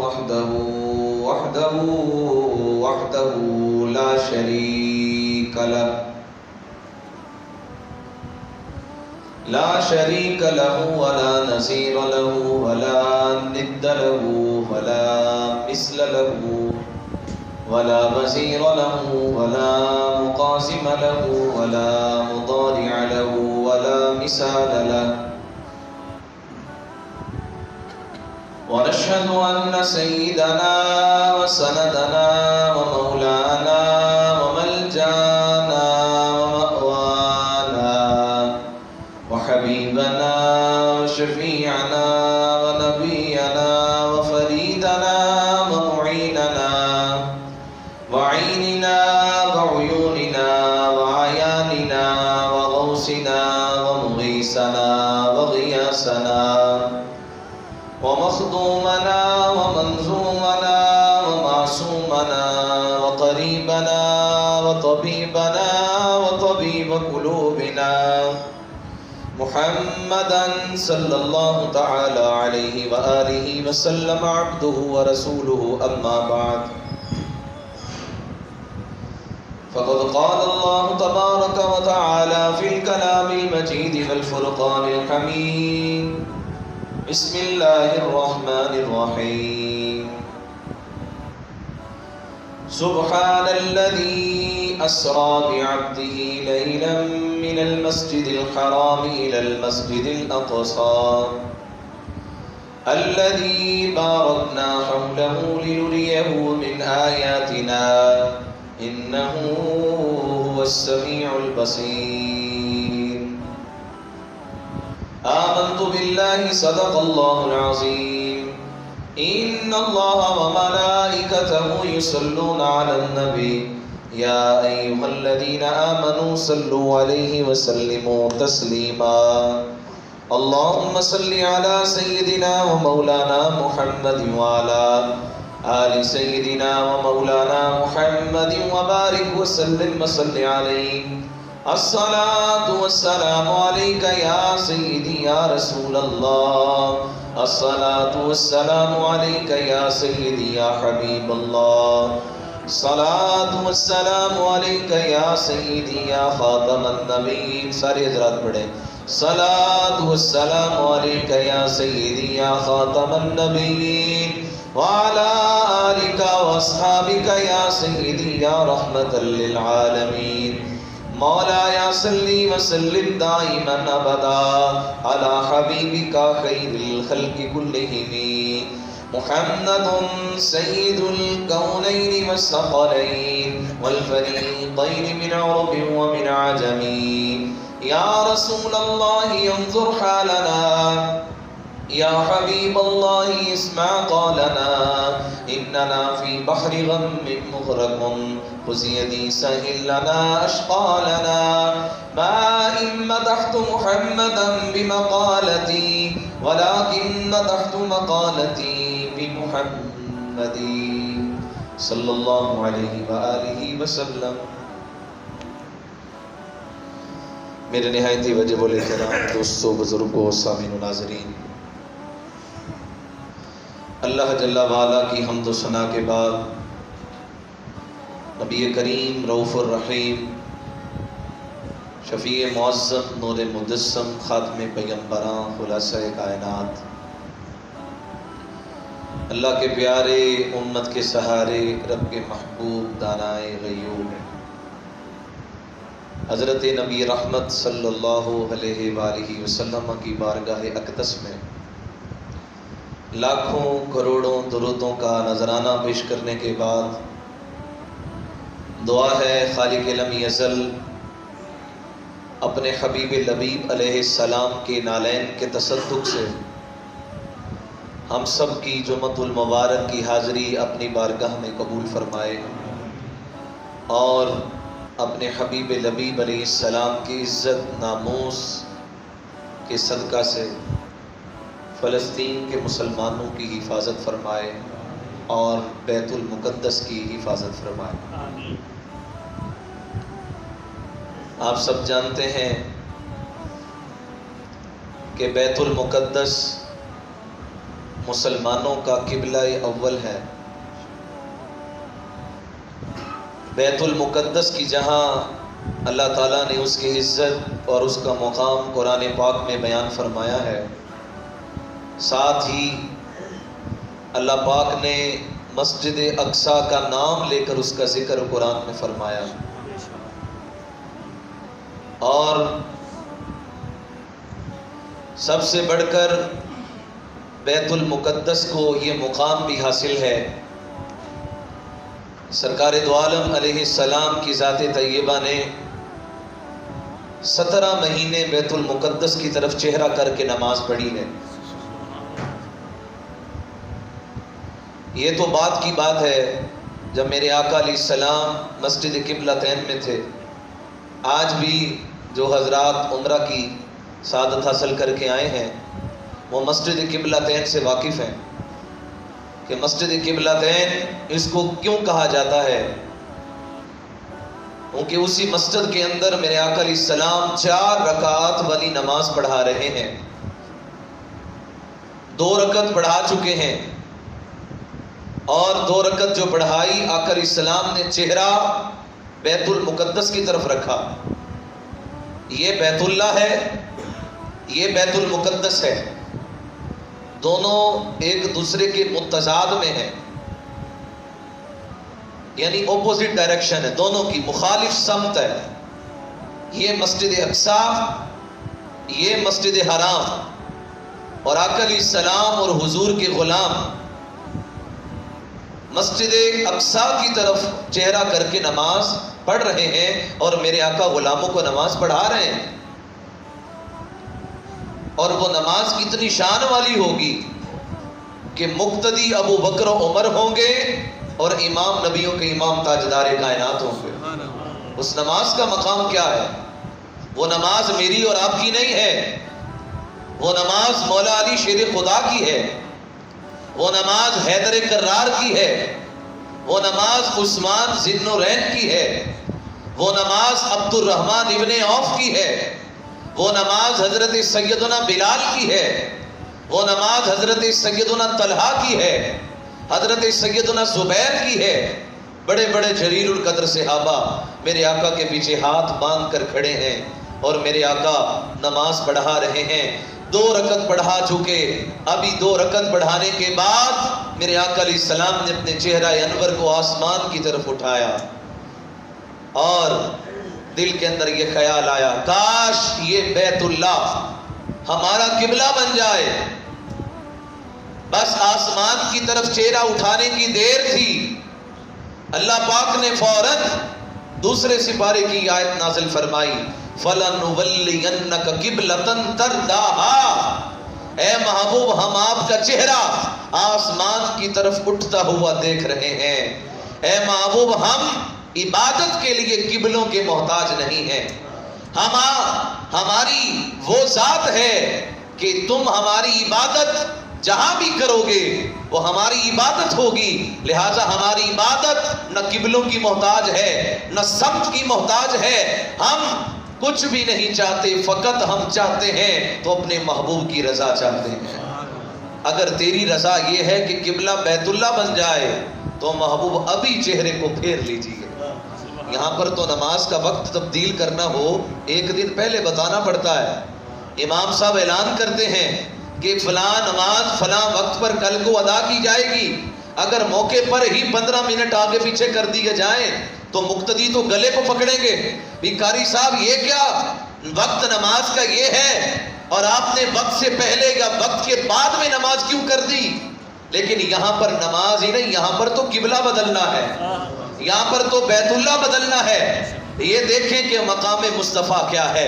وحده لا شريك له ولا نظير له ولا ند له ولا مثل له ولا وزير له ولا مقاسم له ولا مضارع له ولا مثال له. ونشهد أن سيدنا وسندنا ومولانا وملجانا ومأوانا وحبيبنا وشفيعنا ونبينا وفريدنا ومعيننا وعيننا وعيوننا وعياننا وغوثنا ومغيثنا وغياثنا ومخدومنا ومنظومنا ومعصومنا وقريبنا وطبيبنا وطبيب قلوبنا محمدا صلى الله تعالى عليه وآله وسلم عبده ورسوله. أما بعد فقد قال الله تبارك وتعالى في الكلام المجيد والفرقان الحميد. بسم الله الرحمن الرحيم. سبحان الذي أسرى بعبده ليلا من المسجد الحرام إلى المسجد الأقصى الذي باركنا حوله لنريه من آياتنا إنه هو السميع البصير. آمنت بالله صدق الله العظيم. إن الله وملائكته يصلون على النبي يا أيها الذين آمنوا صلوا عليه وسلموا تسليما. اللهم صل على سيدنا ومولانا محمد وعلى آل سيدنا ومولانا محمد وبارك وسلم وصل عليه. الصلاة والسلام عليك يا سيدي يا رسول الله. الصلاة والسلام عليك يا سيدي يا حبيب الله. الصلاة والسلام عليك يا سيدي يا خاتم النبيين. سارے حضرات پڑھیں. الصلاة والسلام عليك يا سيدي يا خاتم النبيين وعلى آلك وأصحابك يا سيدي يا رحمة للعالمين. مولاي صل وسلم دائما ابدا على حبيبك خير الخلق كلهم محمد سيد الكونين والثقلين والفريقين من عرب ومن عجم. يا رسول الله انظر حالنا يا حبيب الله اسمع قالنا إننا في بحر غم مغرق خذ يدي سهل لنا أشقالنا. ما إن مدحت محمدا بمقالتي ولكن مدحت مقالتي بمحمد صلى الله عليه وآله وسلم. میرے نہایت واجب الاحترام دوستو بزرگوں سامعین و ناظرین، اللہ جل وعلا کی حمد و ثنا کے بعد نبی کریم رؤوف الرحیم شفیع معظم نور مجسم خاتم پیغمبراں خلاصہ کائنات اللہ کے پیارے امت کے سہارے رب کے محبوب دانائے غیور حضرت نبی رحمت صلی اللہ علیہ وآلہ وسلم کی بارگاہ اقدس میں لاکھوں کروڑوں درودوں کا نذرانہ پیش کرنے کے بعد دعا ہے خالق لم یزل اپنے حبیب لبیب علیہ السلام کے نالین کے تصدق سے ہم سب کی جمعۃ المبارک کی حاضری اپنی بارگاہ میں قبول فرمائے اور اپنے حبیب لبیب علیہ السلام کی عزت ناموس کے صدقہ سے فلسطین کے مسلمانوں کی حفاظت فرمائے اور بیت المقدس کی حفاظت فرمائے. آپ سب جانتے ہیں کہ بیت المقدس مسلمانوں کا قبلہ اول ہے، بیت المقدس کی جہاں اللہ تعالیٰ نے اس کی عزت اور اس کا مقام قرآن پاک میں بیان فرمایا ہے، ساتھ ہی اللہ پاک نے مسجد اقصیٰ کا نام لے کر اس کا ذکر قرآن میں فرمایا، اور سب سے بڑھ کر بیت المقدس کو یہ مقام بھی حاصل ہے۔ سرکار دو عالم علیہ السلام کی ذات طیبہ نے 17 مہینے بیت المقدس کی طرف چہرہ کر کے نماز پڑھی ہے۔ یہ تو بات کی بات ہے جب میرے آقا علیہ السلام مسجد قبلتین میں تھے۔ آج بھی جو حضرات عمرہ کی سعادت حاصل کر کے آئے ہیں وہ مسجد قبلتین سے واقف ہیں کہ مسجد قبلتین اس کو کیوں کہا جاتا ہے، کیونکہ اسی مسجد کے اندر میرے آقا علیہ السلام 4 رکعات والی نماز پڑھا رہے ہیں۔ 2 رکعت پڑھا چکے ہیں، اور 2 رکعت جو پڑھائی آقا علیہ السلام نے چہرہ بیت المقدس کی طرف رکھا۔ یہ بیت اللہ ہے، یہ بیت المقدس ہے، دونوں ایک دوسرے کے متضاد میں ہیں، یعنی اپوزٹ ڈائریکشن ہے، دونوں کی مخالف سمت ہے۔ یہ مسجد اقصیٰ، یہ مسجد حرام، اور آقا علیہ السلام اور حضور کے غلام مسجد اقصیٰ کی طرف چہرہ کر کے نماز پڑھ رہے ہیں، اور میرے آقا غلاموں کو نماز پڑھا رہے ہیں۔ اور وہ نماز کتنی شان والی ہوگی کہ مقتدی ابو بکر و عمر ہوں گے اور امام نبیوں کے امام تاجدار کائنات ہوں گے۔ اس نماز کا مقام کیا ہے؟ وہ نماز میری اور آپ کی نہیں ہے، وہ نماز مولا علی شیر خدا کی ہے، وہ نماز حیدر کرار کی ہے، وہ نماز عثمان ذی النورین کی ہے، وہ نماز عبد الرحمن ابن عوف کی ہے، وہ نماز حضرت سیدنا بلال کی ہے، وہ نماز حضرت سیدنا طلحہ کی ہے، حضرت سیدنا زبیر کی ہے۔ بڑے بڑے جلیل القدر صحابہ میرے آقا کے پیچھے ہاتھ باندھ کر کھڑے ہیں، اور میرے آقا نماز پڑھا رہے ہیں۔ 2 رکعت پڑھا چکے، ابھی 2 رکعت پڑھانے کے بعد میرے آقا علیہ السلام نے اپنے چہرہ انور کو آسمان کی طرف اٹھایا، اور دل کے اندر یہ خیال آیا، کاش یہ بیت اللہ ہمارا قبلہ بن جائے۔ بس آسمان کی طرف چہرہ اٹھانے کی دیر تھی، اللہ پاک نے فوراً دوسرے سپارے کی آیت نازل فرمائی، فَلَنُوَلِّيَنَّكَ قِبْلَةً تَرْضَاهَا، اے محبوب ہم آپ کا چہرہ آسمان کی طرف اٹھتا ہوا دیکھ رہے ہیں۔ اے محبوب ہم عبادت کے لیے قبلوں کے محتاج نہیں ہیں، ہماری وہ ذات ہے کہ تم ہماری عبادت جہاں بھی کرو گے وہ ہماری عبادت ہوگی، لہٰذا ہماری عبادت نہ قبلوں کی محتاج ہے نہ سمت کی محتاج ہے۔ ہم کچھ بھی نہیں چاہتے، فقط ہم چاہتے ہیں تو اپنے محبوب کی رضا چاہتے ہیں۔ اگر تیری رضا یہ ہے کہ قبلہ بیت اللہ بن جائے تو محبوب ابھی چہرے کو پھیر لیجیے۔ یہاں پر تو نماز کا وقت تبدیل کرنا ہو 1 دن پہلے بتانا پڑتا ہے۔ امام صاحب اعلان کرتے ہیں کہ فلاں نماز فلاں وقت پر کل کو ادا کی جائے گی، اگر موقع پر ہی 15 منٹ آگے پیچھے کر دیے جائیں تو مقتدی تو گلے کو پکڑیں گے، بھی قاری صاحب یہ کیا وقت نماز کا یہ ہے، اور آپ نے وقت سے پہلے یا وقت کے بعد میں نماز کیوں کر دی؟ لیکن یہاں پر نماز ہی نہیں، یہاں پر تو قبلہ بدلنا ہے، یہاں پر تو بیت اللہ بدلنا ہے۔ یہ دیکھیں کہ مقام مصطفیٰ کیا ہے،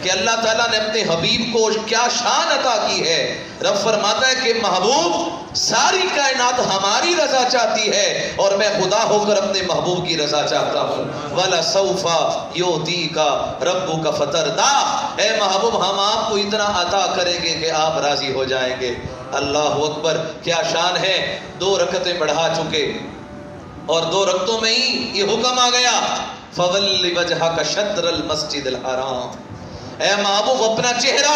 کہ اللہ تعالیٰ نے اپنے حبیب کو کیا شان عطا کی ہے۔ رب فرماتا ہے کہ محبوب ساری کائنات ہماری رضا چاہتی ہے، اور میں خدا ہو کر اپنے محبوب کی رضا چاہتا ہوں۔ وَلَسَوْفَ يُعْطِيكَ رَبُّكَ فَتَرْضَىٰ، اے محبوب ہم آپ کو اتنا عطا کریں گے کہ آپ راضی ہو جائیں گے۔ اللہ اکبر، کیا شان ہے۔ 2 رکعتیں پڑھا چکے، اور 2 رکعتوں میں ہی یہ حکم آ گیا، فَوَلِّ وَجْهَكَ شَطْرَ الْمَسْجِدِ الْحَرَامِ، اے محبوب اپنا چہرہ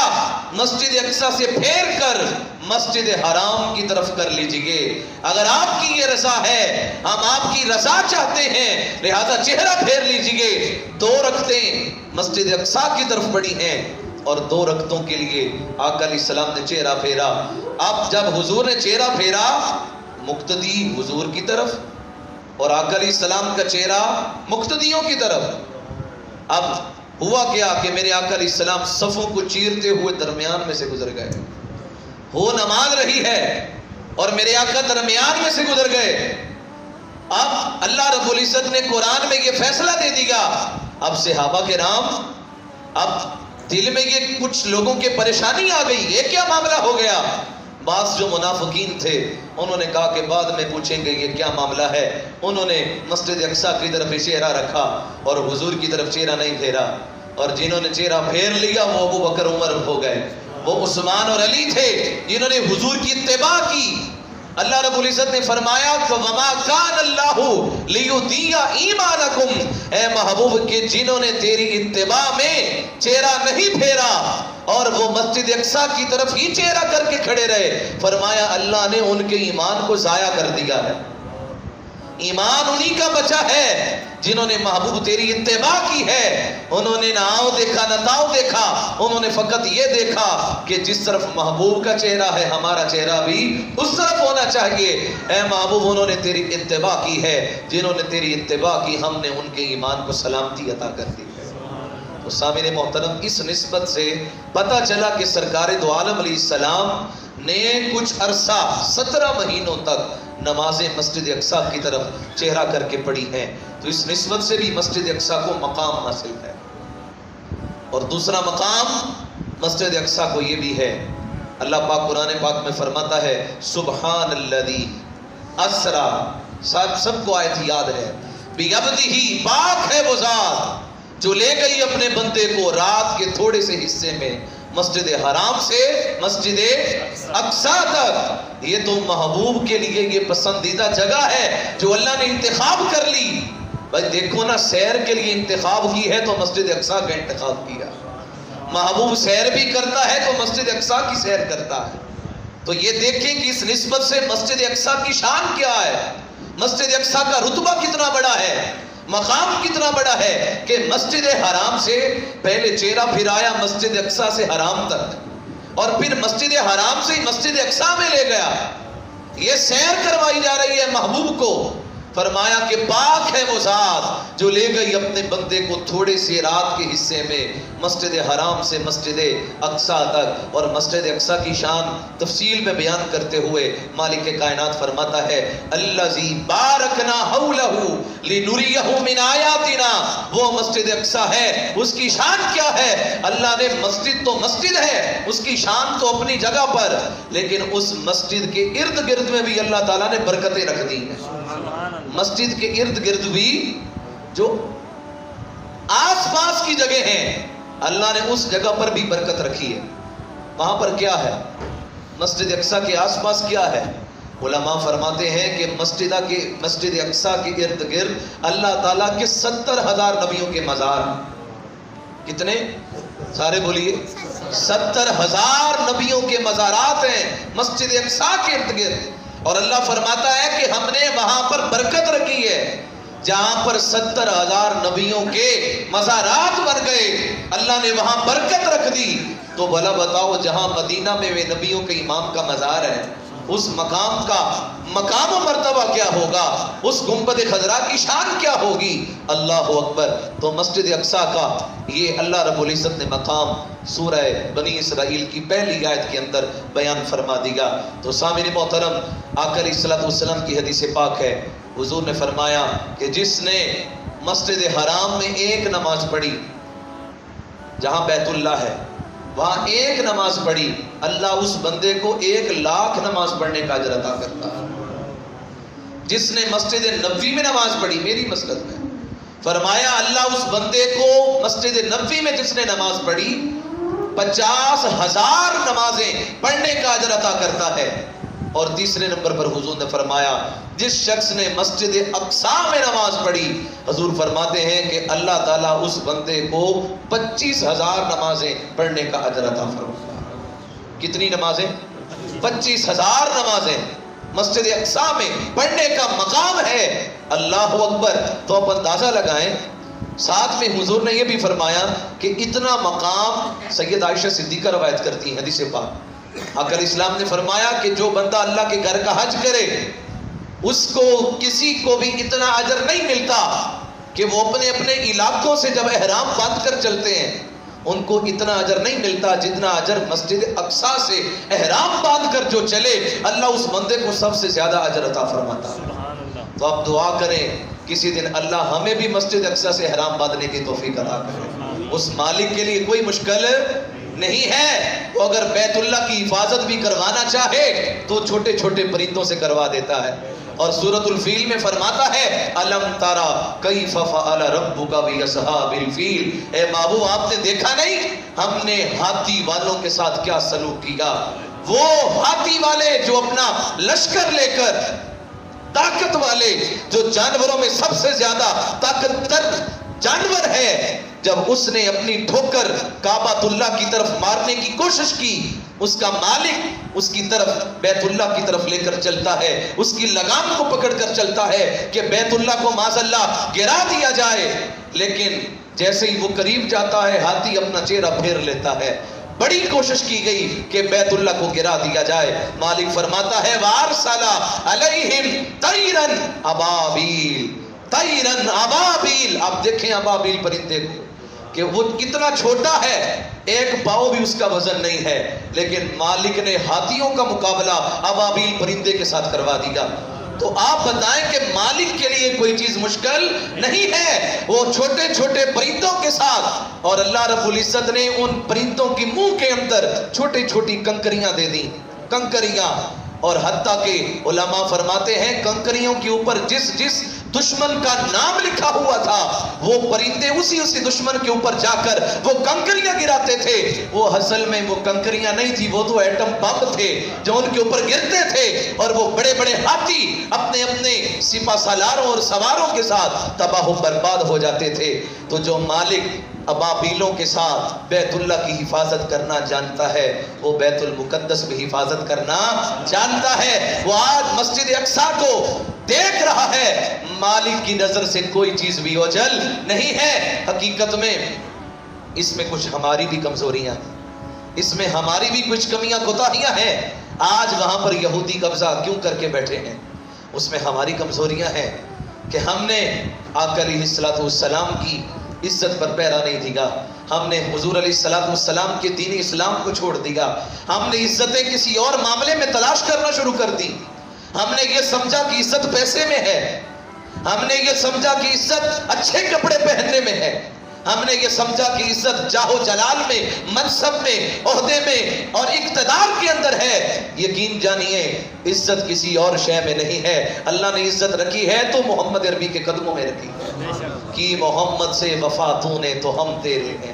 مسجد اقصی سے پھیر کر مسجد حرام کی طرف کر لیجئے. اگر آپ کی یہ رضا ہے، ہم آپ کی رضا چاہتے ہیں، لہذا چہرہ پھیر لیجئے. 2 رکعتیں مسجد اقصی کی طرف پڑھی ہیں اور 2 رکعتوں کے لیے آقا علیہ السلام نے چہرہ پھیرا. اب جب حضور نے چہرہ پھیرا مقتدی حضور کی طرف اور آقا علیہ السلام کا چہرہ مقتدیوں کی طرف. اب ہوا کیا کہ میرے آقا علیہ السلام صفوں کو چیرتے ہوئے درمیان میں سے گزر گئے. وہ نماز رہی ہے اور میرے آقا درمیان میں سے گزر گئے. اب اللہ رب العزت نے قرآن میں یہ فیصلہ دے دیا. اب صحابہ کرام اب دل میں یہ کچھ لوگوں کے پریشانی آ گئی، یہ کیا معاملہ ہو گیا؟ بعض جو منافقین تھے انہوں نے کہا کہ بعد میں پوچھیں گے یہ کیا معاملہ ہے. انہوں نے مسجد اقصی کی طرف چہرہ رکھا اور حضور کی طرف چہرہ نہیں پھیرا. اور جنہوں نے چہرہ پھیر لیا وہ ابو بکر عمر ہو گئے، وہ عثمان اور علی تھے جنہوں نے حضور کی اتباع کی. اللہ رب العزت نے فرمایا وَمَا كَانَ اللَّهُ لِيُضِيعَ إِيمَانَكُمْ، اے محبوب کہ جنہوں نے تیری اتباع میں چہرہ نہیں پھیرا اور وہ مسجد اقصی کی طرف ہی چہرہ کر کے کھڑے رہے، فرمایا اللہ نے ان کے ایمان کو ضائع کر دیا ہے. ایمان انہی کا بچا ہے جنہوں نے محبوب تیری اتباع کی ہے. انہوں نے نہ آؤ دیکھا نہ تاؤ دیکھا، انہوں نے فقط یہ دیکھا کہ جس طرف محبوب کا چہرہ ہے ہمارا چہرہ بھی اس طرف ہونا چاہیے. اے محبوب انہوں نے تیری اتباع کی ہے، جنہوں نے تیری اتباع کی ہم نے ان کے ایمان کو سلامتی عطا کر دی ہے. تو سامعین محترم اس نسبت سے پتہ چلا کہ سرکار دو عالم علیہ السلام نے کچھ عرصہ 17 مہینوں تک نمازیں مسجد اقصی کی طرف چہرہ کر کے پڑھی ہیں. تو اس نسبت سے بھی مسجد اقصی کو مقام حاصل ہے. اور دوسرا مقام مسجد اقصی کو یہ بھی ہے، اللہ پاک قرآن پاک میں فرماتا ہے سبحان الذی اسرا، سب کو آیت یاد ہے، بعبدہ، پاک ہے وہ ذات جو لے گئی اپنے بندے کو رات کے تھوڑے سے حصے میں مسجد حرام سے مسجد اقصی تک. یہ تو محبوب کے لیے یہ پسندیدہ جگہ ہے جو اللہ نے انتخاب کر لی. بھائی دیکھو نا، سیر کے لیے انتخاب کی ہے تو مسجد اقصی کا انتخاب کیا. محبوب سیر بھی کرتا ہے تو مسجد اقصی کی سیر کرتا ہے. تو یہ دیکھیں کہ اس نسبت سے مسجد اقصی کی شان کیا ہے، مسجد اقصی کا رتبہ کتنا بڑا ہے، مقام کتنا بڑا ہے کہ مسجد حرام سے پہلے چہرہ پھرایا مسجد اقصی سے حرام تک اور پھر مسجد حرام سے مسجد اقصی میں لے گیا. یہ سیر کروائی جا رہی ہے محبوب کو. فرمایا کہ پاک ہے وہ ذات جو لے گئی اپنے بندے کو تھوڑے سے رات کے حصے میں مسجد حرام سے مسجد اقصی تک. اور مسجد اقصی کی شان تفصیل میں بیان کرتے ہوئے مالک کائنات فرماتا ہے الذی بارکنا حولہ لنریہ من آیاتنا، وہ مسجد اقصی ہے، اس کی شان کیا ہے؟ اللہ نے مسجد تو مسجد ہے، اس کی شان تو اپنی جگہ پر، لیکن اس مسجد کے ارد گرد میں بھی اللہ تعالیٰ نے برکتیں رکھ دی ہیں. مسجد کے ارد گرد بھی جو آس پاس کی جگہ ہیں اللہ نے اس جگہ پر بھی برکت رکھی ہے. وہاں پر کیا ہے؟ مسجد اقصی کے آس پاس کیا ہے؟ علماء فرماتے ہیں کہ مسجد اقصی کے ارد گرد اللہ تعالیٰ کے 70,000 نبیوں کے مزار. کتنے؟ سارے بولیے. 70,000 نبیوں کے مزارات ہیں مسجد اقصی کے ارد گرد. اور اللہ فرماتا ہے کہ ہم نے وہاں پر برکت رکھی ہے. جہاں پر 70,000 نبیوں کے مزارات بن گئے اللہ نے وہاں برکت رکھ دی. تو بھلا بتاؤ جہاں مدینہ میں نبیوں کے امام کا مزار ہے اس مقام کا مقام و مرتبہ کیا ہوگا، اس گنبد خضرا کی شان کیا ہوگی. اللہ اکبر. تو مسجد اقصی کا یہ اللہ رب العزت نے مقام سورہ بنی اسرائیل کی پہلی آیت کے اندر بیان فرما دیا. تو سامعین محترم آقا علیہ الصلوۃ والسلام کی حدیث پاک ہے، حضور نے فرمایا کہ جس نے مسجد حرام میں ایک نماز پڑھی، جہاں بیت اللہ ہے وہاں ایک نماز پڑھی، اللہ اس بندے کو 1,00,000 نماز پڑھنے کا اجر عطا کرتا ہے. جس نے مسجد نبوی میں نماز پڑھی، میری مسجد میں، فرمایا اللہ اس بندے کو مسجد نبوی میں جس نے نماز پڑھی 50,000 نمازیں پڑھنے کا اجر عطا کرتا ہے. اور تیسرے نمبر پر حضور نے فرمایا جس شخص نے مسجد اقصی میں نماز پڑھی، حضور فرماتے ہیں کہ اللہ تعالیٰ اس بندے کو 25,000 نمازیں پڑھنے کا اجر عطا فرماتا ہے۔ کتنی نمازیں؟ 25,000 نمازیں مسجد اقصی میں پڑھنے کا مقام ہے۔ اللہ اکبر۔ تو آپ اندازہ لگائیں، ساتھ میں حضور نے یہ بھی فرمایا کہ اتنا مقام سید عائشہ صدیقہ روایت کرتی ہیں حدیث پاک، آقا اسلام نے فرمایا کہ جو بندہ اللہ کے گھر کا حج کرے اس کو کسی کو بھی اتنا اجر نہیں ملتا کہ وہ اپنے اپنے علاقوں سے جب احرام باندھ کر چلتے ہیں ان کو اتنا اجر نہیں ملتا جتنا اجر مسجد اقصی سے احرام باندھ کر جو چلے، اللہ اس بندے کو سب سے زیادہ اجر عطا فرماتا ہے۔ تو آپ دعا کریں کسی دن اللہ ہمیں بھی مسجد اقصی سے احرام باندھنے کی توفیق عطا کرے۔ اس مالک کے لیے کوئی مشکل نہیں ہے، وہ اگر بیت اللہ کی حفاظت بھی کروانا چاہے تو چھوٹے چھوٹے پرندوں سے کروا دیتا ہے۔ اور سورۃ الفیل میں فرماتا ہے الم ترى کیف فعل ربک باصحاب الفیل، اے محبوب آپ نے دیکھا نہیں ہم نے ہاتھی والوں کے ساتھ کیا سلوک کیا۔ وہ ہاتھی والے جو اپنا لشکر لے کر، طاقت والے جو جانوروں میں سب سے زیادہ طاقتور جانور ہے، جب اس نے اپنی ٹھوکر کعبۃ اللہ کی طرف مارنے کی کوشش کی، اس کا مالک اس کی طرف بیت اللہ کی طرف لے کر چلتا ہے، اس کی لگام کو پکڑ کر چلتا ہے کہ بیت اللہ کو معاذ اللہ گرا دیا جائے، لیکن جیسے ہی وہ قریب جاتا ہے ہاتھی اپنا چہرہ پھیر لیتا ہے۔ بڑی کوشش کی گئی کہ بیت اللہ کو گرا دیا جائے، مالک فرماتا ہے وارسل علیہم طیرا ابابیل، طیرا ابابیل۔ آپ دیکھیں ابابیل پرندے کو کہ وہ کتنا چھوٹا ہے، ایک پاؤ بھی اس کا وزن نہیں ہے، لیکن مالک نے ہاتھیوں کا مقابلہ ابابیل پرندے کے ساتھ کروا دیا۔ تو آپ بتائیں کہ مالک کے لیے کوئی چیز مشکل نہیں ہے، وہ چھوٹے چھوٹے پرندوں کے ساتھ، اور اللہ رب العزت نے ان پرندوں کی منہ کے اندر چھوٹی چھوٹی کنکریاں دے دی، کنکریاں، اور حتیٰ کہ علماء فرماتے ہیں کنکریوں کے اوپر جس جس دشمن کا نام لکھا ہوا تھا وہ پرندے اسی دشمن کے اوپر جا کر وہ کنکریاں گراتے تھے۔ وہ اصل میں وہ کنکریاں نہیں تھی، وہ تو ایٹم بم تھے جو ان کے اوپر گرتے تھے، اور وہ بڑے بڑے ہاتھی اپنے اپنے سپہ سالاروں اور سواروں کے ساتھ تباہ و برباد ہو جاتے تھے۔ تو جو مالک ابابیلوں کے ساتھ بیت اللہ کی حفاظت کرنا جانتا ہے وہ بیت المقدس بھی حفاظت کرنا جانتا ہے۔ وہ آج مسجد اقصی کو دیکھ رہا ہے، مالک کی نظر سے کوئی چیز بھی اوجھل نہیں ہے۔ حقیقت میں اس میں کچھ ہماری بھی کمزوریاں ہیں، اس میں ہماری بھی کچھ کمیاں کوتاہیاں ہیں۔ آج وہاں پر یہودی قبضہ کیوں کر کے بیٹھے ہیں، اس میں ہماری کمزوریاں ہیں کہ ہم نے آقا علیہ السلام کی عزت پر پیرا نہیں دیا، ہم نے حضور علیہ السلام کے دین اسلام کو چھوڑ دیا، ہم نے عزتیں کسی اور معاملے میں تلاش کرنا شروع کر دی، ہم نے یہ سمجھا کہ عزت پیسے میں ہے، ہم نے یہ سمجھا کہ عزت اچھے کپڑے پہننے میں ہے، ہم نے یہ سمجھا کہ عزت جاہ و جلال میں، منصب میں، عہدے میں اور اقتدار کے اندر ہے۔ یقین جانیے عزت کسی اور شے میں نہیں ہے، اللہ نے عزت رکھی ہے تو محمد عربی کے قدموں میں رکھی ہے، کہ محمد سے وفا تو نے تو ہم تیرے ہیں،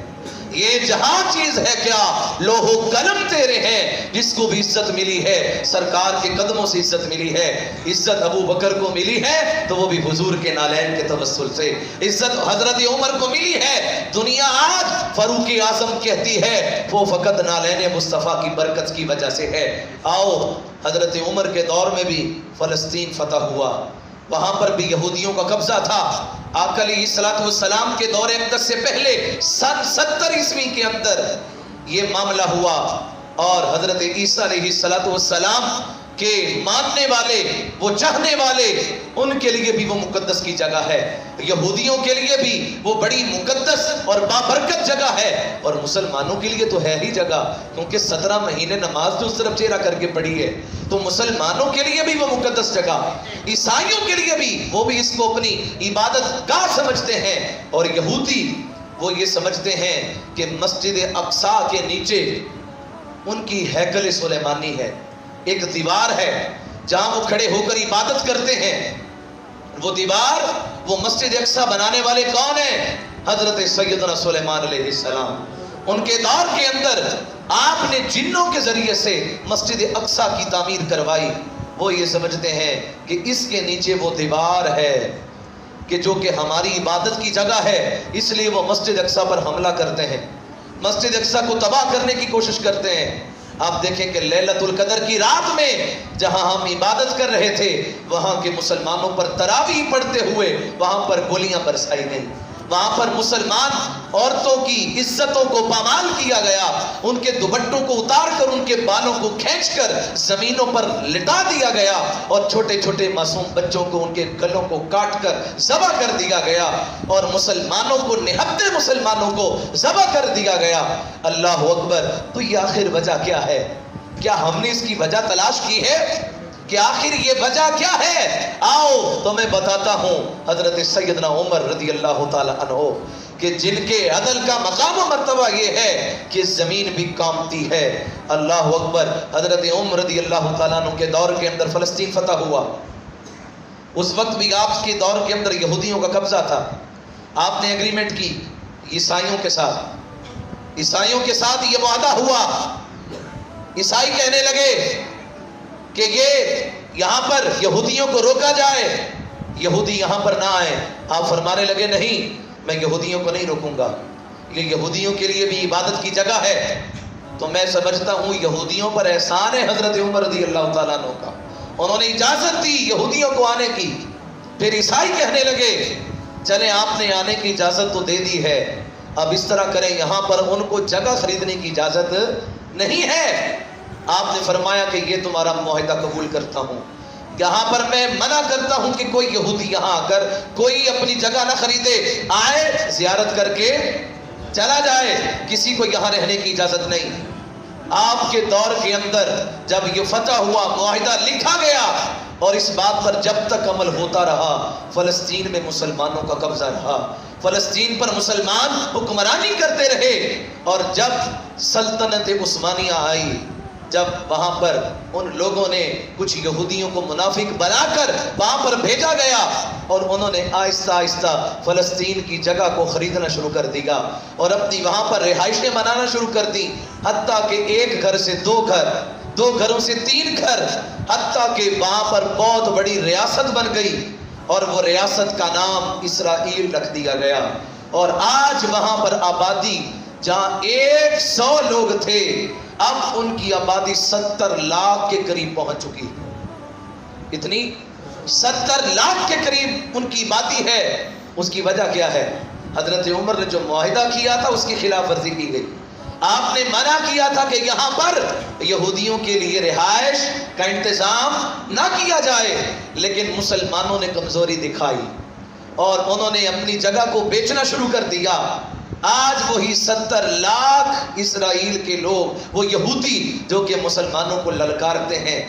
یہ جہاں چیز ہے کیا لوح و قلم تیرے ہیں، جس کو بھی عزت ملی ہے سرکار کے قدموں سے عزت ملی ہے۔ عزت ابو بکر کو ملی ہے تو وہ بھی حضور کے نالین کے توسل سے، عزت حضرت عمر کو ملی ہے، دنیا آج فاروق اعظم کہتی ہے وہ فقط نالین مصطفیٰ کی برکت کی وجہ سے ہے۔ آؤ حضرت عمر کے دور میں بھی فلسطین فتح ہوا، وہاں پر بھی یہودیوں کا قبضہ تھا۔ آقا علیہ السلام کے دور اقدس سے پہلے سن 70 عیسوی کے اندر یہ معاملہ ہوا، اور حضرت عیسیٰ علیہ السلام کے ماننے والے، وہ چاہنے والے، ان کے لیے بھی وہ مقدس کی جگہ ہے، یہودیوں کے لیے بھی وہ بڑی مقدس اور بابرکت جگہ ہے، اور مسلمانوں کے لیے تو ہے ہی جگہ، کیونکہ 17 مہینے نماز تو اس طرف چہرہ کر کے پڑھی ہے، تو مسلمانوں کے لیے بھی وہ مقدس جگہ، عیسائیوں کے لیے بھی وہ بھی اس کو اپنی عبادت گاہ سمجھتے ہیں، اور یہودی وہ یہ سمجھتے ہیں کہ مسجد اقصی کے نیچے ان کی ہیکل سلیمانی ہے، ایک دیوار ہے جہاں وہ کھڑے ہو کر عبادت کرتے ہیں۔ وہ دیوار، وہ مسجد اقصی بنانے والے کون ہیں؟ حضرت سیدنا سلیمان علیہ السلام۔ ان کے دور کے اندر آپ نے جنوں کے ذریعے سے مسجد اقصی کی تعمیر کروائی، وہ یہ سمجھتے ہیں کہ اس کے نیچے وہ دیوار ہے کہ جو کہ ہماری عبادت کی جگہ ہے، اس لیے وہ مسجد اقصی پر حملہ کرتے ہیں، مسجد اقصی کو تباہ کرنے کی کوشش کرتے ہیں۔ آپ دیکھیں کہ لیلۃ القدر کی رات میں جہاں ہم عبادت کر رہے تھے، وہاں کے مسلمانوں پر تراویح پڑھتے ہوئے وہاں پر گولیاں برسائی گئیں، وہاں پر مسلمان عورتوں کی عزتوں کو پامال کیا گیا، ان کے دوپٹوں کو اتار کر ان کے بالوں کو کھینچ کر زمینوں پر لٹا دیا گیا، اور چھوٹے چھوٹے معصوم بچوں کو ان کے گلوں کو کاٹ کر ذبح کر دیا گیا، اور مسلمانوں کو، نہتے مسلمانوں کو ذبح کر دیا گیا۔ اللہ اکبر! تو یہ آخر وجہ کیا ہے؟ کیا ہم نے اس کی وجہ تلاش کی ہے کہ آخر یہ وجہ کیا ہے؟ آؤ تو میں بتاتا ہوں۔ حضرت سیدنا عمر رضی اللہ تعالی عنہ کہ جن کے عدل کا مقام و مرتبہ یہ ہے کہ زمین بھی کانپتی ہے۔ اللہ اکبر! حضرت عمر رضی اللہ تعالیٰ عنہ کے دور کے اندر فلسطین فتح ہوا، اس وقت بھی آپ کے دور کے اندر یہودیوں کا قبضہ تھا۔ آپ نے ایگریمنٹ کی عیسائیوں کے ساتھ، عیسائیوں کے ساتھ یہ وعدہ ہوا۔ عیسائی کہنے لگے کہ یہ یہاں پر یہودیوں کو روکا جائے، یہودی یہاں پر نہ آئے۔ آپ فرمانے لگے نہیں، میں یہودیوں کو نہیں روکوں گا، یہ یہودیوں کے لیے بھی عبادت کی جگہ ہے۔ تو میں سمجھتا ہوں یہودیوں پر احسان ہے حضرت عمر رضی اللہ تعالیٰ عنہ کا، انہوں نے اجازت دی یہودیوں کو آنے کی۔ پھر عیسائی کہنے لگے چلیں آپ نے آنے کی اجازت تو دے دی ہے، اب اس طرح کریں یہاں پر ان کو جگہ خریدنے کی اجازت نہیں ہے۔ آپ نے فرمایا کہ یہ تمہارا معاہدہ قبول کرتا ہوں، یہاں پر میں منع کرتا ہوں کہ کوئی یہودی یہاں آ کر کوئی اپنی جگہ نہ خریدے، آئے زیارت کر کے چلا جائے، کسی کو یہاں رہنے کی اجازت نہیں۔ آپ کے دور کے اندر جب یہ فتح ہوا، معاہدہ لکھا گیا، اور اس بات پر جب تک عمل ہوتا رہا، فلسطین میں مسلمانوں کا قبضہ رہا، فلسطین پر مسلمان حکمرانی کرتے رہے۔ اور جب سلطنت عثمانیہ آئی، جب وہاں پر ان لوگوں نے کچھ یہودیوں کو منافق بنا کر وہاں پر بھیجا گیا، اور انہوں نے آہستہ آہستہ فلسطین کی جگہ کو خریدنا شروع کر دیا اور اپنی وہاں پر رہائشیں بنانا شروع کر دی، حتیٰ کہ ایک گھر سے دو گھر، دو گھروں سے تین گھر، حتیٰ کہ وہاں پر بہت بڑی ریاست بن گئی، اور وہ ریاست کا نام اسرائیل رکھ دیا گیا۔ اور آج وہاں پر آبادی جہاں 100 لوگ تھے، اب ان کی آبادی 70 لاکھ کے قریب پہنچ چکی۔ اتنی 70 لاکھ کے قریب ان کی آبادی ہے۔ اس کی وجہ کیا ہے؟ حضرت عمر نے جو معاہدہ کیا تھا اس کی خلاف ورزی کی گئی۔ آپ نے منع کیا تھا کہ یہاں پر یہودیوں کے لیے رہائش کا انتظام نہ کیا جائے، لیکن مسلمانوں نے کمزوری دکھائی اور انہوں نے اپنی جگہ کو بیچنا شروع کر دیا۔ آج وہی 70 لاکھ اسرائیل کے لوگ، وہ یہودی جو کہ مسلمانوں کو للکارتے ہیں،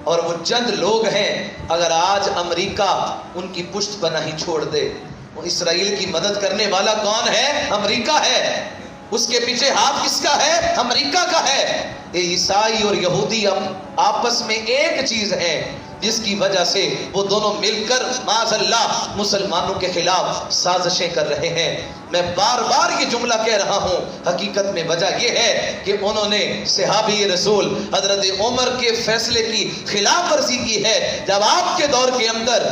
اور وہ چند لوگ ہیں، اگر آج امریکہ ان کی پشت بنا ہی چھوڑ دے، وہ اسرائیل کی مدد کرنے والا کون ہے؟ امریکہ ہے۔ اس کے پیچھے ہاتھ کس کا ہے؟ امریکہ کا ہے۔ یہ عیسائی اور یہودی آپس میں ایک چیز ہے، جس کی وجہ سے وہ دونوں مل کر معاذ اللہ مسلمانوں کے خلاف سازشیں کر رہے ہیں۔ میں بار بار یہ جملہ کہہ رہا ہوں، حقیقت میں وجہ یہ ہے کہ انہوں نے صحابی رسول حضرت عمر کے فیصلے کی خلاف ورزی کی ہے۔ جب آپ کے دور کے اندر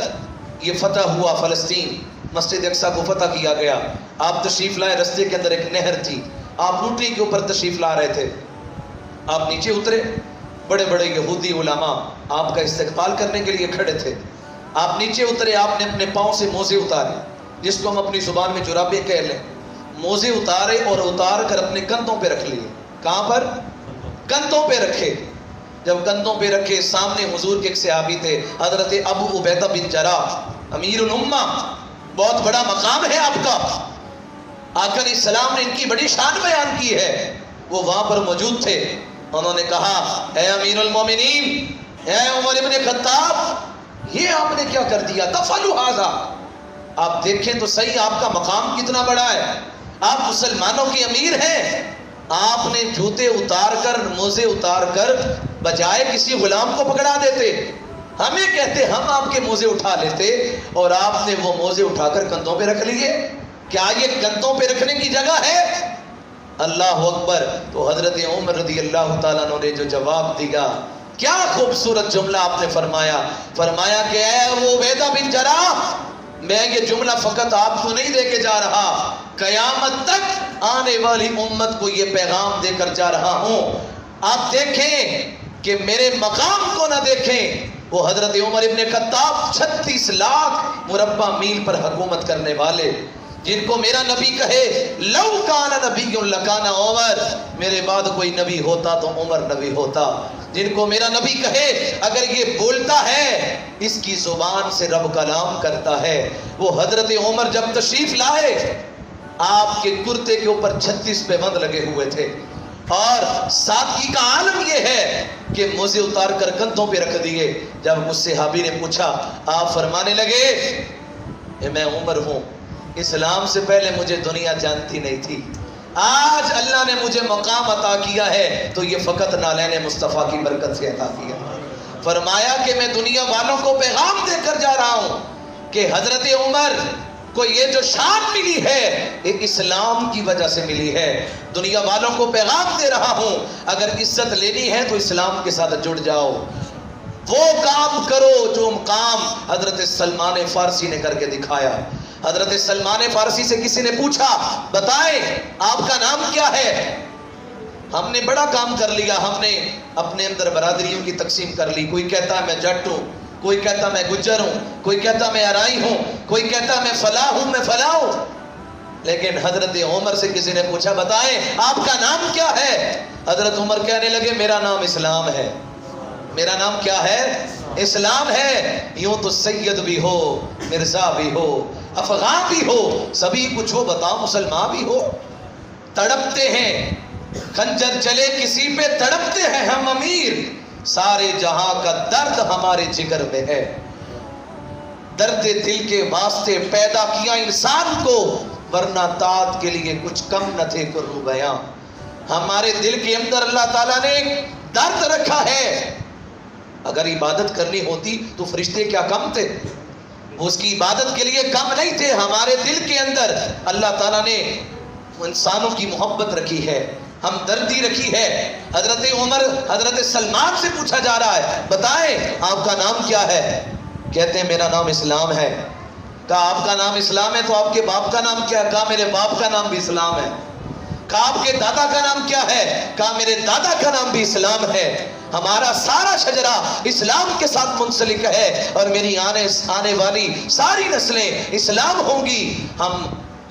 یہ فتح ہوا، فلسطین، مسجد اقصی کو فتح کیا گیا، آپ تشریف لائے، رستے کے اندر ایک نہر تھی، آپ اونٹنی کے اوپر تشریف لا رہے تھے، آپ نیچے اترے، بڑے بڑے یہودی علماء آپ کا استقبال کرنے کے لیے کھڑے تھے، آپ نیچے اترے، آپ نے اپنے پاؤں سے موزے اتارے، جس کو ہم اپنی زبان میں جرابے کہہ لیں، موزے اتارے اور اتار کر اپنے کندھوں پہ رکھ لیے۔ کہاں پر؟ کندھوں پہ رکھے۔ جب کندھوں پہ رکھے، سامنے حضور کے ایک صحابی تھے، حضرت ابو عبیدہ بن جراح، امیر الامہ، بہت بڑا مقام ہے آپ کا، آقا علیہ السلام نے ان کی بڑی شان بیان کی ہے، وہ وہاں پر موجود تھے۔ انہوں نے کہا، اے امیر المومنین، اے عمر ابن خطاب، یہ آپ نے کیا کر دیا؟ تفعلوا ھذا، آپ دیکھیں تو صحیح آپ کا مقام کتنا بڑا ہے، آپ مسلمانوں کے امیر ہیں، آپ نے جوتے اتار کر، موزے اتار کر بجائے کسی غلام کو پکڑا دیتے، ہمیں کہتے ہم آپ کے موزے اٹھا لیتے، اور آپ نے وہ موزے اٹھا کر کندھوں پہ رکھ لیے۔ کیا یہ کندھوں پہ رکھنے کی جگہ ہے؟ اللہ اکبر! تو حضرت عمر رضی اللہ تعالیٰ عنہ نے جو جواب دیا، کیا خوبصورت جملہ آپ نے فرمایا، فرمایا کہ اے ابو عبیدہ بن جراح، میں یہ جملہ فقط آپ کو نہیں دے کے جا رہا، قیامت تک آنے والی امت کو یہ پیغام دے کر جا رہا ہوں۔ آپ دیکھیں کہ میرے مقام کو نہ دیکھیں، وہ حضرت عمر ابن خطاب 36 لاکھ مربع میل پر حکومت کرنے والے، جن کو میرا نبی کہے لو کان نبی لکان عمر، میرے بعد کوئی نبی ہوتا تو عمر نبی ہوتا، جن کو میرا نبی کہے اگر یہ بولتا ہے اس کی زبان سے رب کلام کرتا ہے۔ وہ حضرت عمر جب تشریف لائے، آپ کے کرتے کے اوپر 36 پیبند لگے ہوئے تھے، اور سادگی کا عالم یہ ہے کہ موزے اتار کر کندھوں پہ رکھ دیے۔ جب اس صحابی نے پوچھا، آپ فرمانے لگے کہ میں عمر ہوں، اسلام سے پہلے مجھے دنیا جانتی نہیں تھی، آج اللہ نے مجھے مقام عطا کیا ہے تو یہ فقط نالین مصطفیٰ کی برکت سے عطا کیا۔ فرمایا کہ میں دنیا والوں کو پیغام دے کر جا رہا ہوں کہ حضرت عمر کو یہ جو شان ملی ہے ایک اسلام کی وجہ سے ملی ہے۔ دنیا والوں کو پیغام دے رہا ہوں، اگر عزت لینی ہے تو اسلام کے ساتھ جڑ جاؤ، وہ کام کرو جو کام حضرت سلمان فارسی نے کر کے دکھایا۔ حضرت سلمان فارسی سے کسی نے پوچھا، بتائیں آپ کا نام کیا ہے؟ ہم نے بڑا کام کر لیا، ہم نے اپنے اندر برادریوں کی تقسیم کر لی، کوئی کہتا ہے میں جٹ ہوں، کوئی کہتا میں گجر ہوں، کوئی کہتا میں ارائی ہوں، کوئی کہتا میں فلاں ہوں، میں فلاں ہوں۔ لیکن حضرت عمر سے کسی نے پوچھا، بتائیں آپ کا نام کیا ہے؟ حضرت عمر کہنے لگے میرا نام اسلام ہے۔ میرا نام کیا ہے؟ اسلام ہے۔ یوں تو سید بھی ہو، مرزا بھی ہو، افغان بھی ہو، سبھی کچھ ہو، بتاؤ مسلمان بھی ہو۔ تڑپتے ہیں، خنجر چلے کسی پہ تڑپتے ہیں ہم امیر، سارے جہاں کا درد ہمارے جگر میں ہے۔ درد دل کے واسطے پیدا کیا انسان کو، ورنہ تات کے لیے کچھ کم نہ تھے کرو بیاں۔ ہمارے دل کے اندر اللہ تعالیٰ نے درد رکھا ہے۔ اگر عبادت کرنی ہوتی تو فرشتے کیا کم تھے؟ اس کی عبادت کے لیے کم نہیں تھے۔ ہمارے دل کے اندر اللہ تعالیٰ نے انسانوں کی محبت رکھی ہے، ہمدردی رکھی ہے۔ حضرت عمر حضرت سلمان سے پوچھا جا رہا ہے، بتائیں آپ کا نام کیا ہے؟ کہتے ہیں میرا نام اسلام ہے۔ کہا آپ کا نام اسلام ہے تو آپ کے باپ کا نام کیا ہے؟ کہا میرے باپ کا نام بھی اسلام ہے۔ کہا آپ کے دادا کا نام کیا ہے؟ کہا میرے دادا کا نام بھی اسلام ہے۔ ہمارا سارا شجرہ اسلام کے ساتھ منسلک ہے، اور میری آنے والی ساری نسلیں اسلام ہوں گی۔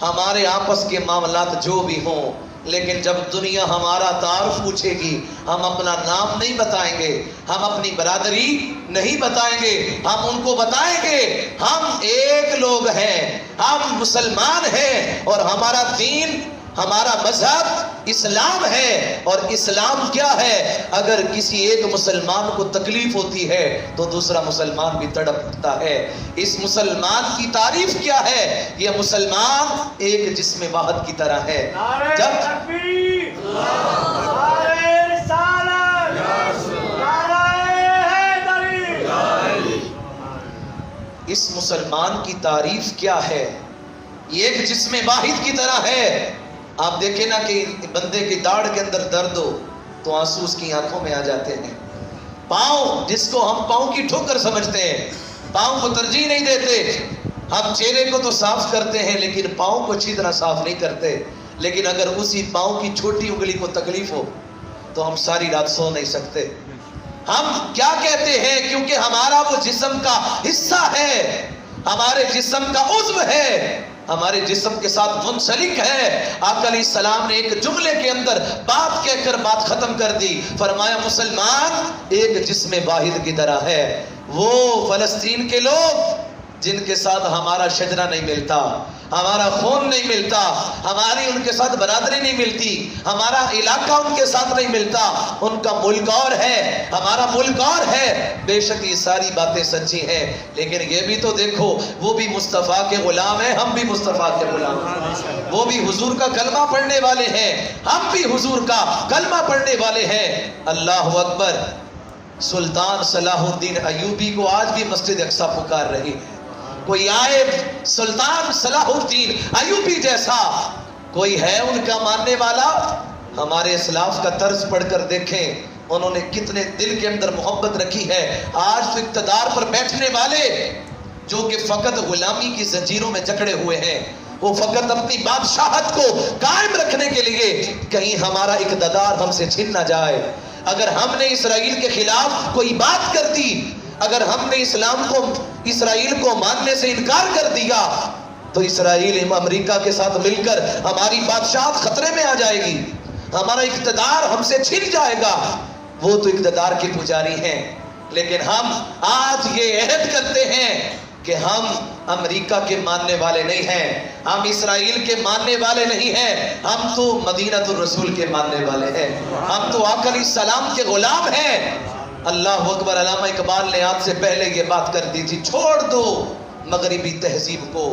ہمارے آپس کے معاملات جو بھی ہوں، لیکن جب دنیا ہمارا تعارف پوچھے گی، ہم اپنا نام نہیں بتائیں گے، ہم اپنی برادری نہیں بتائیں گے، ہم ان کو بتائیں گے ہم ایک لوگ ہیں، ہم مسلمان ہیں، اور ہمارا دین، ہمارا مذہب اسلام ہے۔ اور اسلام کیا ہے؟ اگر کسی ایک مسلمان کو تکلیف ہوتی ہے تو دوسرا مسلمان بھی تڑپتا ہے۔ اس مسلمان کی تعریف کیا ہے؟ یہ مسلمان ایک جسم واحد کی طرح ہے۔ جب اس مسلمان کی تعریف کیا ہے؟ یہ ایک جسم واحد کی طرح ہے۔ آپ دیکھیں نا کہ بندے کی داڑھ کے اندر درد ہو تو آنسو اس کی آنکھوں میں آ جاتے ہیں۔ پاؤں، جس کو ہم پاؤں کی ٹھوکر سمجھتے ہیں، پاؤں کو ترجیح نہیں دیتے۔ ہم چہرے کو تو صاف کرتے ہیں لیکن پاؤں کو اچھی طرح صاف نہیں کرتے۔ لیکن اگر اسی پاؤں کی چھوٹی انگلی کو تکلیف ہو تو ہم ساری رات سو نہیں سکتے۔ ہم کیا کہتے ہیں؟ کیونکہ ہمارا وہ جسم کا حصہ ہے، ہمارے جسم کا عضو ہے، ہمارے جسم کے ساتھ منسلک ہے۔ آقا علیہ السلام نے ایک جملے کے اندر بات کہہ کر بات ختم کر دی، فرمایا مسلمان ایک جسم واحد کی طرح ہے۔ وہ فلسطین کے لوگ جن کے ساتھ ہمارا شجرہ نہیں ملتا، ہمارا خون نہیں ملتا، ہماری ان کے ساتھ برادری نہیں ملتی، ہمارا علاقہ ان کے ساتھ نہیں ملتا، ان کا ملک اور ہے، ہمارا ملک اور ہے۔ بے شک یہ ساری باتیں سچی ہیں، لیکن یہ بھی تو دیکھو وہ بھی مصطفیٰ کے غلام ہیں، ہم بھی مصطفیٰ کے غلام ہیں۔ وہ بھی حضور کا کلمہ پڑھنے والے ہیں، ہم بھی حضور کا کلمہ پڑھنے والے ہیں۔ اللہ اکبر۔ سلطان صلاح الدین ایوبی کو آج بھی مسجد اقصی پکار رہی ہے۔ کوئی آئے سلطان صلاح الدین ایوبی جیسا، کوئی ہے ان کا ماننے والا؟ ہمارے اسلاف کا طرز پڑھ کر دیکھیں، انہوں نے کتنے دل کے اندر محبت رکھی ہے. آج تو اقتدار پر بیٹھنے والے جو کہ فقط غلامی کی زنجیروں میں جکڑے ہوئے ہیں، وہ فقط اپنی بادشاہت کو قائم رکھنے کے لیے کہیں ہمارا اقتدار ہم سے چھن نہ جائے. اگر ہم نے اسرائیل کے خلاف کوئی بات کر دی، اگر ہم نے اسرائیل کو ماننے سے انکار کر دیا، تو اسرائیل امریکہ کے ساتھ مل کر ہماری بادشاہت خطرے میں آ جائے گی، ہمارا اقتدار ہم سے چھن جائے گا. وہ تو اقتدار کے پجاری ہیں، لیکن ہم آج یہ عہد کرتے ہیں کہ ہم امریکہ کے ماننے والے نہیں ہیں، ہم اسرائیل کے ماننے والے نہیں ہیں، ہم تو مدینہ الرسول کے ماننے والے ہیں، ہم تو آقا علیہ السلام کے غلام ہیں. اللہ اکبر. علامہ اقبال نے آج سے پہلے یہ بات کر دی تھی، چھوڑ دو مغربی تہذیب کو،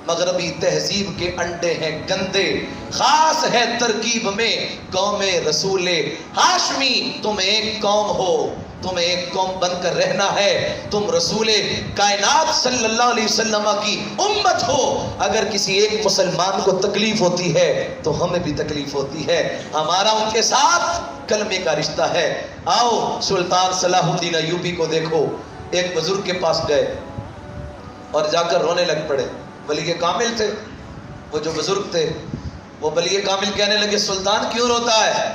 مغربی تہذیب کے انڈے ہیں گندے، خاص ہے ترکیب میں قوم رسول ہاشمی. تم ایک قوم ہو، تمہیں ایک قوم بن کر رہنا ہے، تم رسول کائنات صلی اللہ علیہ وسلم کی امت ہو. اگر کسی ایک مسلمان کو تکلیف ہوتی ہے تو ہمیں بھی تکلیف ہوتی ہے. ہمارا ان کے ساتھ کلمے کا رشتہ ہے. آؤ سلطان صلاح الدین ایوبی کو دیکھو. ایک بزرگ کے پاس گئے اور جا کر رونے لگ پڑے. ولی کامل تھے وہ، جو بزرگ تھے وہ ولی کامل کہنے لگے سلطان کیوں روتا ہے؟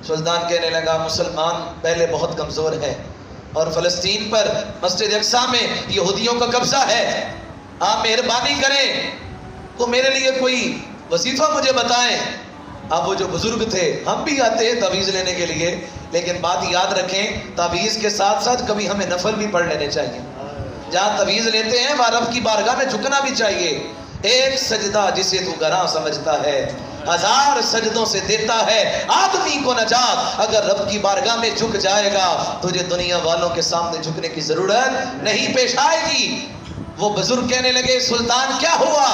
سلطان کہنے لگا مسلمان پہلے بہت کمزور ہے اور فلسطین پر مسجد اقصی میں یہودیوں کا قبضہ ہے، آپ مہربانی کریں تو میرے لیے کوئی وظیفہ مجھے بتائیں. اب وہ جو بزرگ تھے، ہم بھی آتے ہیں تعویذ لینے کے لیے، لیکن بات یاد رکھیں تعویذ کے ساتھ ساتھ کبھی ہمیں نفل بھی پڑھ لینے چاہیے. جہاں تعویذ لیتے ہیں وہاں رب کی بارگاہ میں جھکنا بھی چاہیے. ایک سجدہ جسے تو گراں سمجھتا ہے، 1000 سجدوں سے دیتا ہے آدمی کو نجات. اگر رب کی بارگاہ میں جھک جائے گا تجھے دنیا والوں کے سامنے جھکنے کی ضرورت نہیں پیش آئے گی. وہ بزرگ کہنے لگے سلطان کیا ہوا؟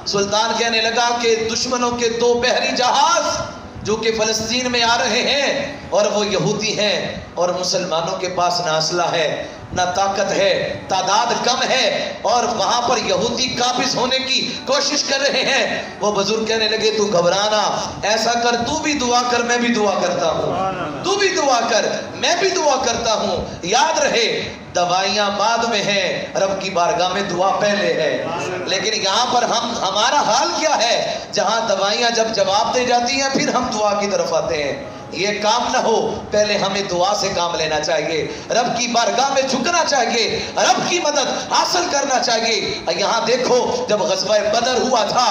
سلطان کہنے لگا کہ دشمنوں کے 2 بحری جہاز جو کہ فلسطین میں آ رہے ہیں، اور وہ یہودی ہیں، اور مسلمانوں کے پاس نہ اسلحہ ہے نہ طاقت ہے، تعداد کم ہے، اور وہاں پر یہودی قابض ہونے کی کوشش کر رہے ہیں. وہ بزرگ کہنے لگے تو گھبرانا، ایسا کر تو بھی دعا کر میں بھی دعا کرتا ہوں، تو بھی دعا کر میں بھی دعا کرتا ہوں. یاد رہے دوائیاں بعد میں ہیں، رب کی بارگاہ میں دعا پہلے ہے. لیکن یہاں پر ہمارا حال کیا ہے؟ جہاں دوائیاں جب جواب دے جاتی ہیں پھر ہم دعا کی طرف آتے ہیں. یہ کام نہ ہو، پہلے ہمیں دعا سے کام لینا چاہیے، رب کی بارگاہ میں جھکنا چاہیے، رب کی مدد حاصل کرنا چاہیے. یہاں دیکھو جب غزوہ بدر ہوا تھا،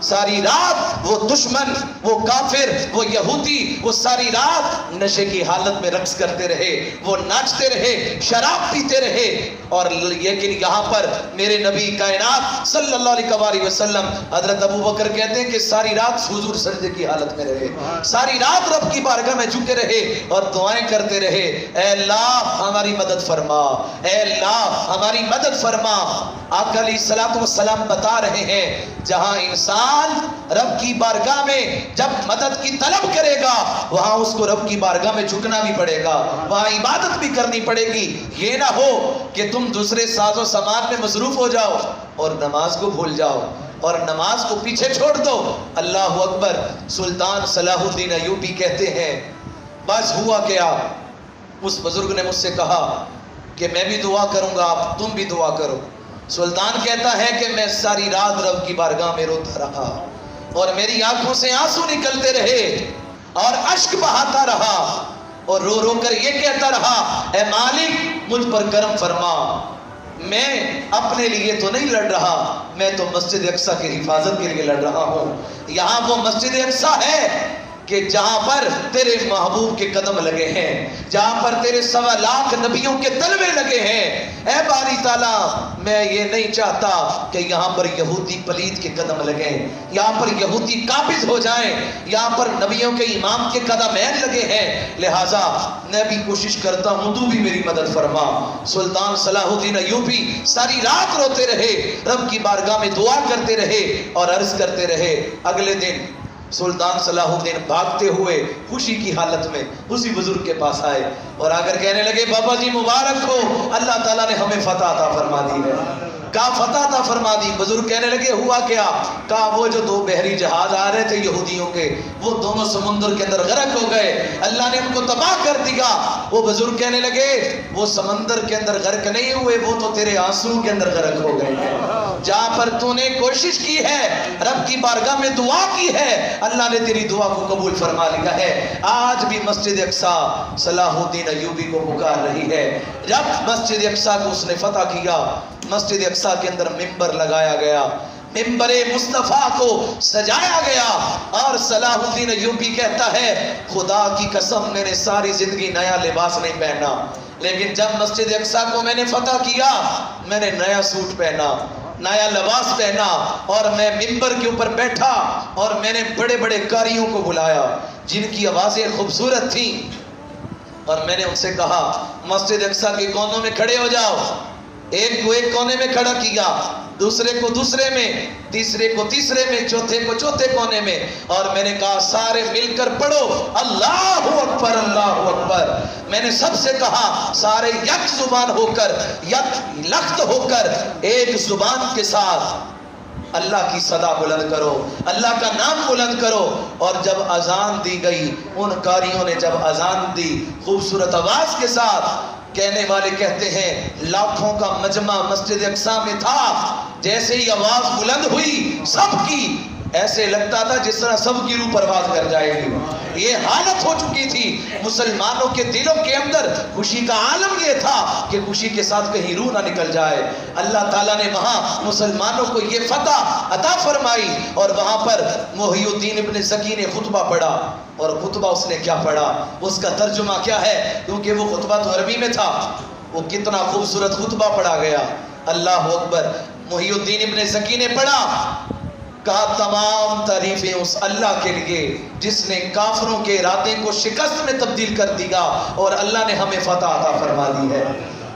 ساری رات وہ دشمن، وہ کافر، وہ یہودی، وہ ساری رات نشے کی حالت میں رقص کرتے رہے، وہ ناچتے رہے، شراب پیتے رہے. اور لیکن یہاں پر میرے نبی کائنات صلی اللہ علیہ وسلم حضرت ابوبکر کہتے ہیں کہ ساری رات حضور سجدے کی حالت میں رہے، ساری رات رب کی بارگاہ میں جھکے رہے اور دعائیں کرتے رہے، اے اللہ ہماری مدد فرما، اے اللہ ہماری مدد فرما. آقا علیہ السلام بتا رہے ہیں جہاں انسان رب کی بارگاہ میں جب مدد کی طلب کرے گا وہاں اس کو رب کی بارگاہ میں جھکنا بھی پڑے گا، وہاں عبادت بھی کرنی پڑے گی. یہ نہ ہو کہ تم دوسرے ساز و سامان میں مصروف ہو جاؤ اور نماز کو بھول جاؤ اور نماز کو پیچھے چھوڑ دو. اللہ اکبر. سلطان صلاح الدین ایوبی کہتے ہیں بس ہوا کیا، اس بزرگ نے مجھ سے کہا کہ میں بھی دعا کروں گا، آپ تم بھی دعا کرو. سلطان کہتا ہے کہ میں ساری رات رب کی بارگاہ میں روتا رہا اور میری آنکھوں سے آنسو نکلتے رہے اور اشک بہاتا رہا اور رو رو کر یہ کہتا رہا اے مالک مجھ پر کرم فرما. میں اپنے لیے تو نہیں لڑ رہا، میں تو مسجد اقصی کی حفاظت کے لیے لڑ رہا ہوں. یہاں وہ مسجد اقصی ہے کہ جہاں پر تیرے محبوب کے قدم لگے ہیں، جہاں پر تیرے 1.25 لاکھ نبیوں کے تلوے لگے ہیں. اے باری تعالیٰ میں یہ نہیں چاہتا کہ یہاں پر یہودی پلید کے قدم لگیں، یہاں پر یہودی قابض ہو جائیں، یہاں پر نبیوں کے امام کے قدمین لگے ہیں، لہٰذا میں بھی کوشش کرتا ہوں تو بھی میری مدد فرما. سلطان صلاح الدین ایوبی ساری رات روتے رہے، رب کی بارگاہ میں دعا کرتے رہے اور عرض کرتے رہے. اگلے دن سلطان صلاح الدین بھاگتے ہوئے خوشی کی حالت میں اسی بزرگ کے پاس آئے اور آ کر کہنے لگے بابا جی مبارک ہو، اللہ تعالیٰ نے ہمیں فتح عطا فرما دی ہے. کہا فتح عطا فرما دی۔ بزرگ کہنے لگے ہوا کیا؟ کہا وہ جو دو بحری جہاز آ رہے تھے یہودیوں کے، وہ دونوں سمندر کے اندر غرق ہو گئے، اللہ نے ان کو تباہ کر دیا۔ وہ بزرگ کہنے لگے وہ سمندر کے اندر غرق نہیں ہوئے، وہ تو تیرے آنسو کے اندر غرق ہو گئے ہیں۔ جہاں پر تو نے کوشش کی ہے، رب کی بارگاہ میں دعا کی ہے، اللہ نے تیری دعا کو قبول فرما لیا ہے۔ آج بھی مسجد اقصی صلاح الدین ایوبی کو پکار رہی ہے۔ جب مسجد اقصی کو اس نے فتح کیا، مسجد اقصی کے اندر ممبر لگایا گیا، ممبر مصطفیٰ کو سجایا گیا، اور صلاح الدین ایوبی کہتا ہے خدا کی قسم میں نے ساری زندگی نیا لباس نہیں پہنا، لیکن جب مسجد اقصی کو میں نے فتح کیا میں نے نیا سوٹ پہنا، نیا لباس پہنا، اور میں ممبر کے اوپر بیٹھا اور میں نے بڑے بڑے قاریوں کو بلایا جن کی آوازیں خوبصورت تھیں، اور میں نے ان سے کہا مسجد اقصی کے کونوں میں کھڑے ہو جاؤ۔ ایک کو ایک کونے میں کھڑا کیا، دوسرے کو دوسرے میں، تیسرے کو تیسرے میں، چوتھے کو چوتھے کونے میں، اور میں نے کہا سارے مل کر پڑھو اللہ اکبر اللہ اکبر۔ میں نے سب سے کہا سارے یک زبان ہو کر، یک لخت ہو کر، ایک زبان کے ساتھ اللہ کی صدا بلند کرو، اللہ کا نام بلند کرو۔ اور جب اذان دی گئی، ان قاریوں نے جب اذان دی خوبصورت آواز کے ساتھ، کہنے والے کہتے ہیں لاکھوں کا مجمع مسجد اقصی میں تھا، جیسے ہی آواز بلند ہوئی سب کی، ایسے لگتا تھا جس طرح سب کی روح پرواز کر جائے گی۔ یہ حالت ہو چکی تھی مسلمانوں کے دلوں کے اندر، خوشی کا عالم یہ تھا کہ خوشی کے ساتھ کہیں روح نہ نکل جائے۔ اللہ تعالیٰ نے وہاں مسلمانوں کو یہ فتح عطا فرمائی، اور وہاں پر محی الدین ابن زکی نے خطبہ پڑھا، اور خطبہ اس نے کیا پڑھا، اس کا ترجمہ کیا ہے، کیونکہ وہ خطبہ تو عربی میں تھا، وہ کتنا خوبصورت خطبہ پڑھا گیا۔ اللہ اکبر۔ محی الدین ابن زکی نے پڑھا، کہا تمام تعریفیں اس اللہ کے لیے جس نے کافروں کے ارادے کو شکست میں تبدیل کر دیا، اور اللہ نے ہمیں فتح عطا فرما دی ہے۔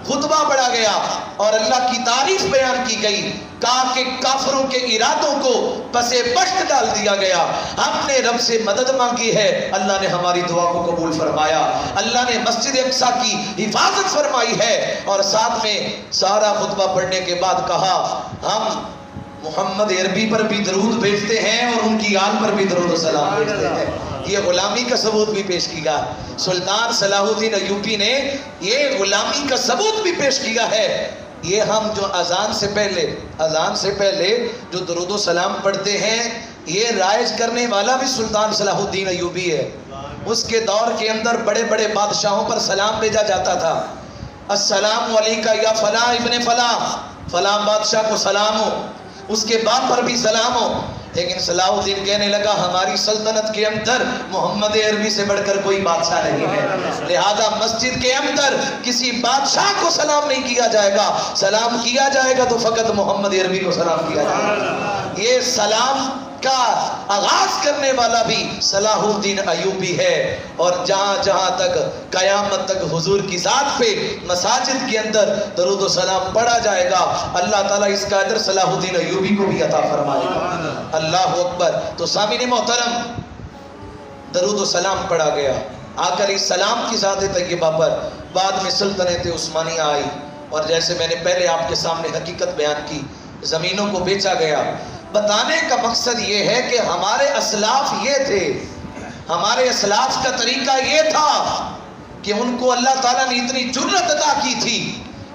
خطبہ پڑھا گیا اور اللہ کی تعریف بیان کی گئی، کہا کہ کافروں کے ارادوں کو پسے بشت ڈال دیا گیا، ہم نے رب سے مدد مانگی ہے، اللہ نے ہماری دعا کو قبول فرمایا، اللہ نے مسجد اقصی کی حفاظت فرمائی ہے۔ اور ساتھ میں سارا خطبہ پڑھنے کے بعد کہا ہم محمد عربی پر بھی درود بھیجتے ہیں اور ان کی آل پر بھی درود و سلام بھیجتے ہیں۔ یہ غلامی کا ثبوت بھی پیش کیا، سلطان صلاح الدین ایوبی نے یہ غلامی کا ثبوت بھی پیش کیا ہے۔ یہ ہم جو اذان سے پہلے جو درود و سلام پڑھتے ہیں، یہ رائج کرنے والا بھی سلطان صلاح الدین ایوبی ہے۔ اس کے دور کے اندر بڑے بڑے بادشاہوں پر سلام بھیجا جاتا تھا، السلام علیکہ یا فلاں ابن فلاں، فلاں بادشاہ کو سلام ہو، اس کے باپ پر بھی سلام ہو۔ لیکن صلاح الدین کہنے لگا ہماری سلطنت کے اندر محمد عربی سے بڑھ کر کوئی بادشاہ نہیں ہے، لہذا مسجد کے اندر کسی بادشاہ کو سلام نہیں کیا جائے گا، سلام کیا جائے گا تو فقط محمد عربی کو سلام کیا جائے گا۔ یہ سلام کا آغاز کرنے والا بھی صلاح الدین ایوبی ہے، اور جہاں جہاں تک قیامت تک حضور کی ذات پہ مساجد کے اندر درود و سلام پڑھا جائے گا، اللہ تعالیٰ اس کا اجر صلاح الدین ایوبی کو بھی عطا فرمائے گا۔ اللہ اکبر۔ تو سامعین محترم، درود و سلام پڑھا گیا، آ کر اس سلام کی ذات طیبہ پر بعد میں سلطنت عثمانیہ آئی، اور جیسے میں نے پہلے آپ کے سامنے حقیقت بیان کی، زمینوں کو بیچا گیا۔ بتانے کا مقصد یہ ہے کہ ہمارے اسلاف یہ تھے، ہمارے اسلاف کا طریقہ یہ تھا کہ ان کو اللہ تعالیٰ نے اتنی جرأت عطا کی تھی،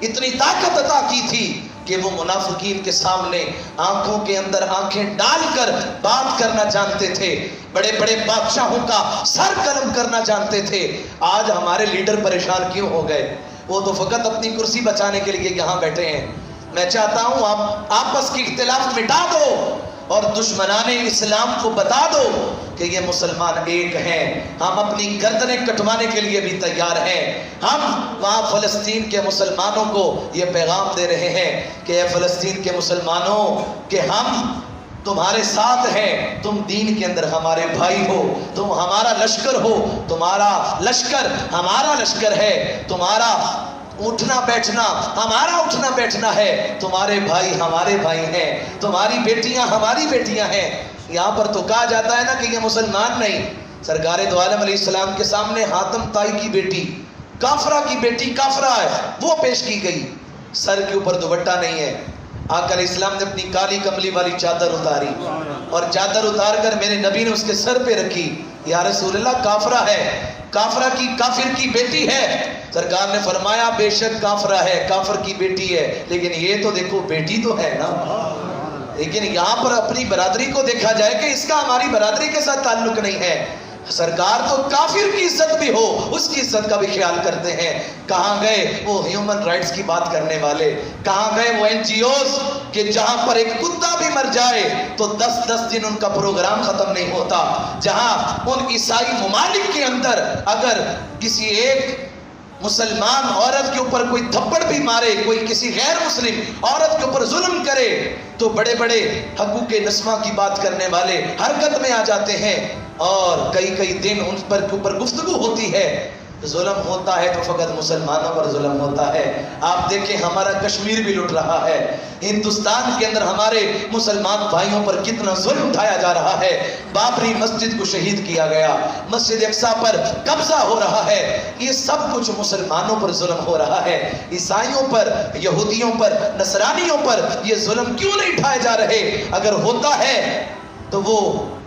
اتنی طاقت عطا کی تھی کہ وہ منافقین کے سامنے آنکھوں کے اندر آنکھیں ڈال کر بات کرنا جانتے تھے، بڑے بڑے بادشاہوں کا سر قلم کرنا جانتے تھے۔ آج ہمارے لیڈر پریشان کیوں ہو گئے؟ وہ تو فقط اپنی کرسی بچانے کے لیے یہاں بیٹھے ہیں۔ میں چاہتا ہوں آپ آپس کی اختلاف مٹا دو اور دشمنان اسلام کو بتا دو کہ یہ مسلمان ایک ہیں، ہم اپنی گردنیں کٹوانے کے لیے بھی تیار ہیں۔ ہم وہاں فلسطین کے مسلمانوں کو یہ پیغام دے رہے ہیں کہ اے فلسطین کے مسلمانوں کہ ہم تمہارے ساتھ ہیں، تم دین کے اندر ہمارے بھائی ہو، تم ہمارا لشکر ہو، تمہارا لشکر ہمارا لشکر ہے، تمہارا اٹھنا بیٹھنا ہمارا اٹھنا بیٹھنا ہے، تمہارے بھائی ہمارے بھائی ہیں، تمہاری بیٹیاں ہماری بیٹیاں ہیں۔ یہاں پر تو کہا جاتا ہے نا کہ یہ مسلمان نہیں، سرکار دو عالم علیہ السلام کے سامنے حاتم طائی کی بیٹی کافرہ کی بیٹی کافرہ ہے، وہ پیش کی گئی، سر کے اوپر دوپٹہ نہیں ہے، آقا علیہ السلام نے اپنی کالی کملی والی چادر اتاری اور چادر اتار کر میرے نبی نے اس کے سر پہ رکھی. یا رسول اللہ کافرہ ہے, کافر کی بیٹی ہے. سرکار نے فرمایا بے شک کافرہ ہے, کافر کی بیٹی ہے, لیکن یہ تو دیکھو بیٹی تو ہے نا. لیکن یہاں پر اپنی برادری کو دیکھا جائے کہ اس کا ہماری برادری کے ساتھ تعلق نہیں ہے. سرکار تو کافر کی عزت بھی ہو اس کی عزت کا بھی خیال کرتے ہیں. کہاں گئے وہ ہیومن رائٹس کی بات کرنے والے, کہاں گئے وہ NGOs کہ جہاں پر ایک کتا بھی مر جائے تو 10 دن ان کا پروگرام ختم نہیں ہوتا. جہاں ان عیسائی ممالک کے اندر اگر کسی ایک مسلمان عورت کے اوپر کوئی تھپڑ بھی مارے, کوئی کسی غیر مسلم عورت کے اوپر ظلم کرے, تو بڑے بڑے حقوق نسواں کی بات کرنے والے حرکت میں آ جاتے ہیں اور کئی دن ان پر کے اوپر گفتگو ہوتی ہے. ظلم ہوتا ہے تو فقط مسلمانوں پر ظلم ہوتا ہے. آپ دیکھیں ہمارا کشمیر بھی لٹ رہا ہے, ہندوستان کے اندر ہمارے مسلمان بھائیوں پر کتنا ظلم اٹھایا جا رہا ہے. بابری مسجد کو شہید کیا گیا, مسجد اقصیٰ پر قبضہ ہو رہا ہے. یہ سب کچھ مسلمانوں پر ظلم ہو رہا ہے. عیسائیوں پر, یہودیوں پر, نصرانیوں پر یہ ظلم کیوں نہیں اٹھائے جا رہے؟ اگر ہوتا ہے تو وہ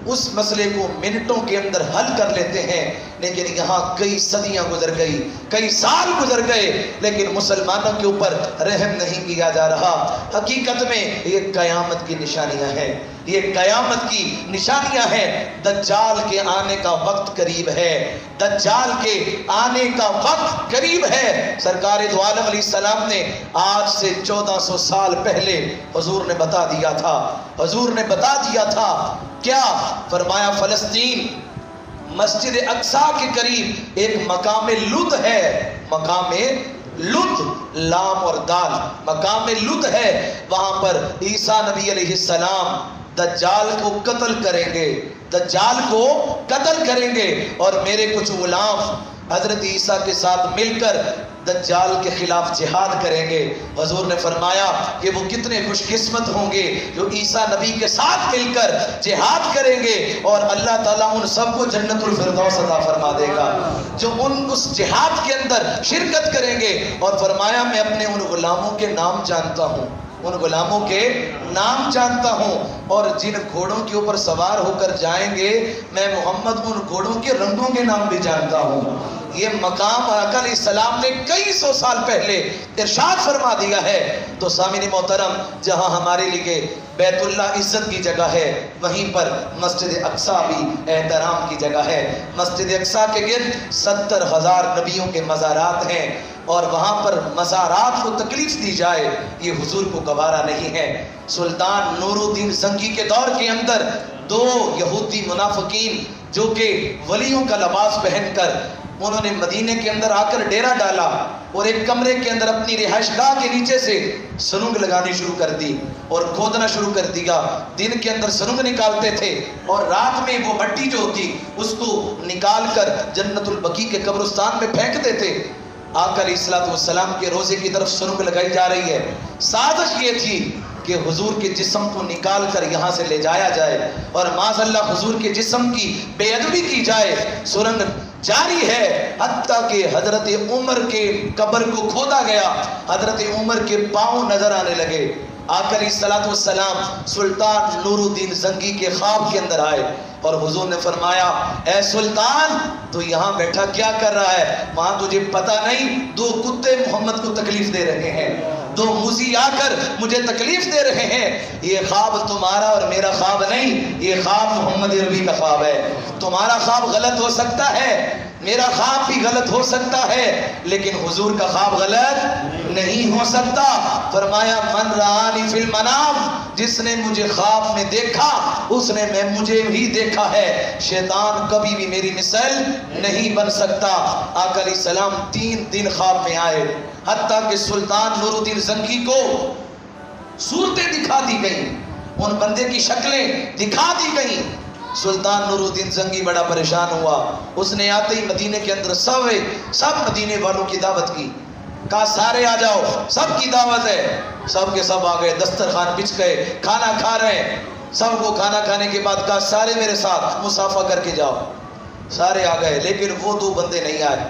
اس مسئلے کو منٹوں کے اندر حل کر لیتے ہیں. لیکن یہاں کئی صدیاں گزر گئی, کئی سال گزر گئے, لیکن مسلمانوں کے اوپر رحم نہیں کیا جا رہا. حقیقت میں یہ قیامت کی نشانیاں ہیں, یہ قیامت کی نشانیاں ہیں. دجال کے آنے کا وقت قریب ہے, دجال کے آنے کا وقت قریب ہے. سرکار دو عالم علیہ السلام نے آج سے 1400 سال پہلے حضور نے بتا دیا تھا, حضور نے بتا دیا تھا. کیا فرمایا؟ فلسطین مسجد اقصیٰ کے قریب ایک مقام لد ہے, مقام لد, لام اور دال, مقام لد ہے. وہاں پر عیسیٰ نبی علیہ السلام دجال کو قتل کریں گے, دجال کو قتل کریں گے, اور میرے کچھ غلام حضرت عیسیٰ کے ساتھ مل کر دجال کے خلاف جہاد کریں گے. حضور نے فرمایا کہ وہ کتنے خوش قسمت ہوں گے جو عیسیٰ نبی کے ساتھ مل کر جہاد کریں گے, اور اللہ تعالیٰ ان سب کو جنت الفردوس عطا فرما دے گا جو اس جہاد کے اندر شرکت کریں گے. اور فرمایا میں اپنے ان غلاموں کے نام جانتا ہوں, ان غلاموں کے نام جانتا ہوں, اور جن گھوڑوں کے اوپر سوار ہو کر جائیں گے میں محمد ان گھوڑوں کے رنگوں کے نام بھی جانتا ہوں. یہ مقام آقا علیہ السلام نے کئی سو سال پہلے ارشاد فرما دیا ہے. تو سامعین محترم, جہاں ہمارے لیے بیت اللہ عزت کی جگہ ہے, وہیں پر مسجد اقصیٰ بھی احترام کی جگہ ہے. مسجد اقصیٰ کے گرد 70,000 نبیوں کے مزارات ہیں, اور وہاں پر مزارات کو تکلیف دی جائے یہ حضور کو گوارا نہیں ہے. سلطان نور الدین زنگی کے دور کے اندر 2 یہودی منافقین جو کہ ولیوں کا لباس پہن کر انہوں نے مدینے کے اندر آ کر ڈیرا ڈالا, اور ایک کمرے کے اندر اپنی رہائش گاہ کے نیچے سے سرنگ لگانی شروع کر دی اور کھودنا شروع کر دیا. دن کے اندر سرنگ نکالتے تھے اور رات میں وہ مٹی جو ہوتی اس کو نکال کر جنت البقیع کے قبرستان میں پھینکتے تھے. آقا علیہ السلام کے روزے کی طرف سرنگ لگائی جا رہی ہے. سازش یہ تھی کہ حضور کے جسم کو نکال کر یہاں سے لے جایا جائے اور معاذ اللہ حضور کے جسم کی بے ادبی کی جائے. سرنگ جاری ہے حتیٰ کہ حضرت عمر کے قبر کو کھودا گیا, حضرت عمر کے پاؤں نظر آنے لگے. آقا علیہ السلام سلطان نور الدین زنگی کے خواب کے اندر آئے اور حضور نے فرمایا اے سلطان تو یہاں بیٹھا کیا کر رہا ہے؟ وہاں تجھے پتہ نہیں 2 کتے محمد کو تکلیف دے رہے ہیں, 2 موذی آ کر مجھے تکلیف دے رہے ہیں. یہ خواب تمہارا اور میرا خواب نہیں, یہ خواب محمد عربی کا خواب ہے. تمہارا خواب غلط ہو سکتا ہے, میرا خواب بھی غلط ہو سکتا ہے, لیکن حضور کا خواب غلط نہیں ہو سکتا. فرمایا من رآنی فی المنام, جس نے مجھے خواب میں دیکھا اس نے میں مجھے بھی دیکھا ہے. شیطان کبھی بھی میری مثل نہیں بن سکتا. آقا علیہ السلام 3 دن خواب میں آئے, حتیٰ کہ سلطان نور الدین زنگی کو صورتیں دکھا دی گئیں, ان بندے کی شکلیں دکھا دی گئیں. سلطان نور الدین زنگی بڑا پریشان ہوا. اس نے آتے ہی مدینے کے اندر سب مدینے والوں کی دعوت کی, کہا سارے آ جاؤ, سب کی دعوت ہے. سب کے سب آ گئے, دسترخوان بچھ گئے, کھانا کھا رہے ہیں. سب کو کھانا کھانے کے بعد کہا سارے میرے ساتھ مصافحہ کر کے جاؤ. سارے آ گئے, لیکن وہ 2 بندے نہیں آئے.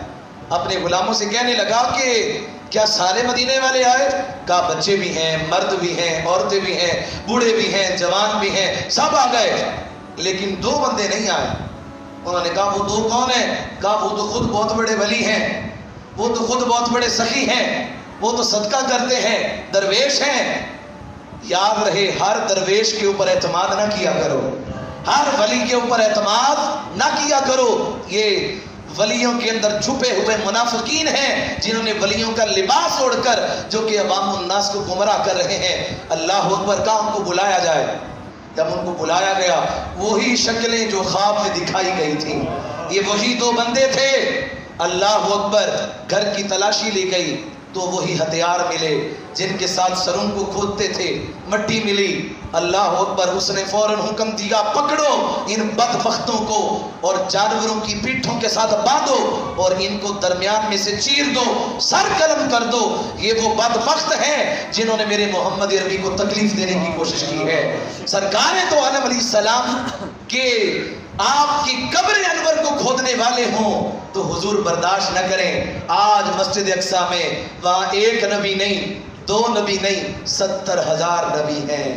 اپنے غلاموں سے کہنے لگا کہ کیا سارے مدینے والے آئے؟ کہا بچے بھی ہیں، مرد بھی ہیں، عورتیں بھی ہیں، بوڑھے بھی ہیں، جوان بھی ہیں، سب آ گئے، لیکن 2 بندے نہیں آئے۔ انہوں نے کہا وہ 2 کون ہیں؟ کہا وہ تو خود بہت بڑے ولی ہیں، وہ تو خود بہت بڑے سخی ہیں، وہ تو صدقہ کرتے ہیں، درویش ہیں۔ یاد رہے ہر درویش کے اوپر اعتماد نہ کیا کرو، ہر ولی کے اوپر اعتماد نہ کیا کرو۔ یہ ولیوں کے اندر چھپے ہوئے منافقین ہیں جنہوں نے ولیوں کا لباس اوڑھ کر جو کہ عوام الناس کو گمراہ کر رہے ہیں۔ اللہ اکبر کا ان کو بلایا جائے۔ جب ان کو بلایا گیا وہی شکلیں جو خواب میں دکھائی گئی تھیں، یہ وہی 2 بندے تھے۔ اللہ اکبر، گھر کی تلاشی لی گئی تو وہی ہتھیار ملے جن کے ساتھ سروں کو کھودتے تھے، مٹی ملی۔ اللہ اکبر، اس نے فوراً حکم دیا پکڑو ان بدبختوں کو اور جانوروں کی پیٹھوں کے ساتھ باندھو اور ان کو درمیان میں سے چیر دو، سر قلم کر دو۔ یہ وہ بدبخت ہیں جنہوں نے میرے محمد عربی کو تکلیف دینے کی کوشش کی ہے۔ سرکار تو عالم علیہ السلام کے آپ کی قبر انور کو کھودنے والے ہوں تو حضور برداشت نہ کریں۔ آج مسجد اقصی میں وہاں 1 نبی نہیں، 2 نبی نہیں، 70,000 نبی ہیں،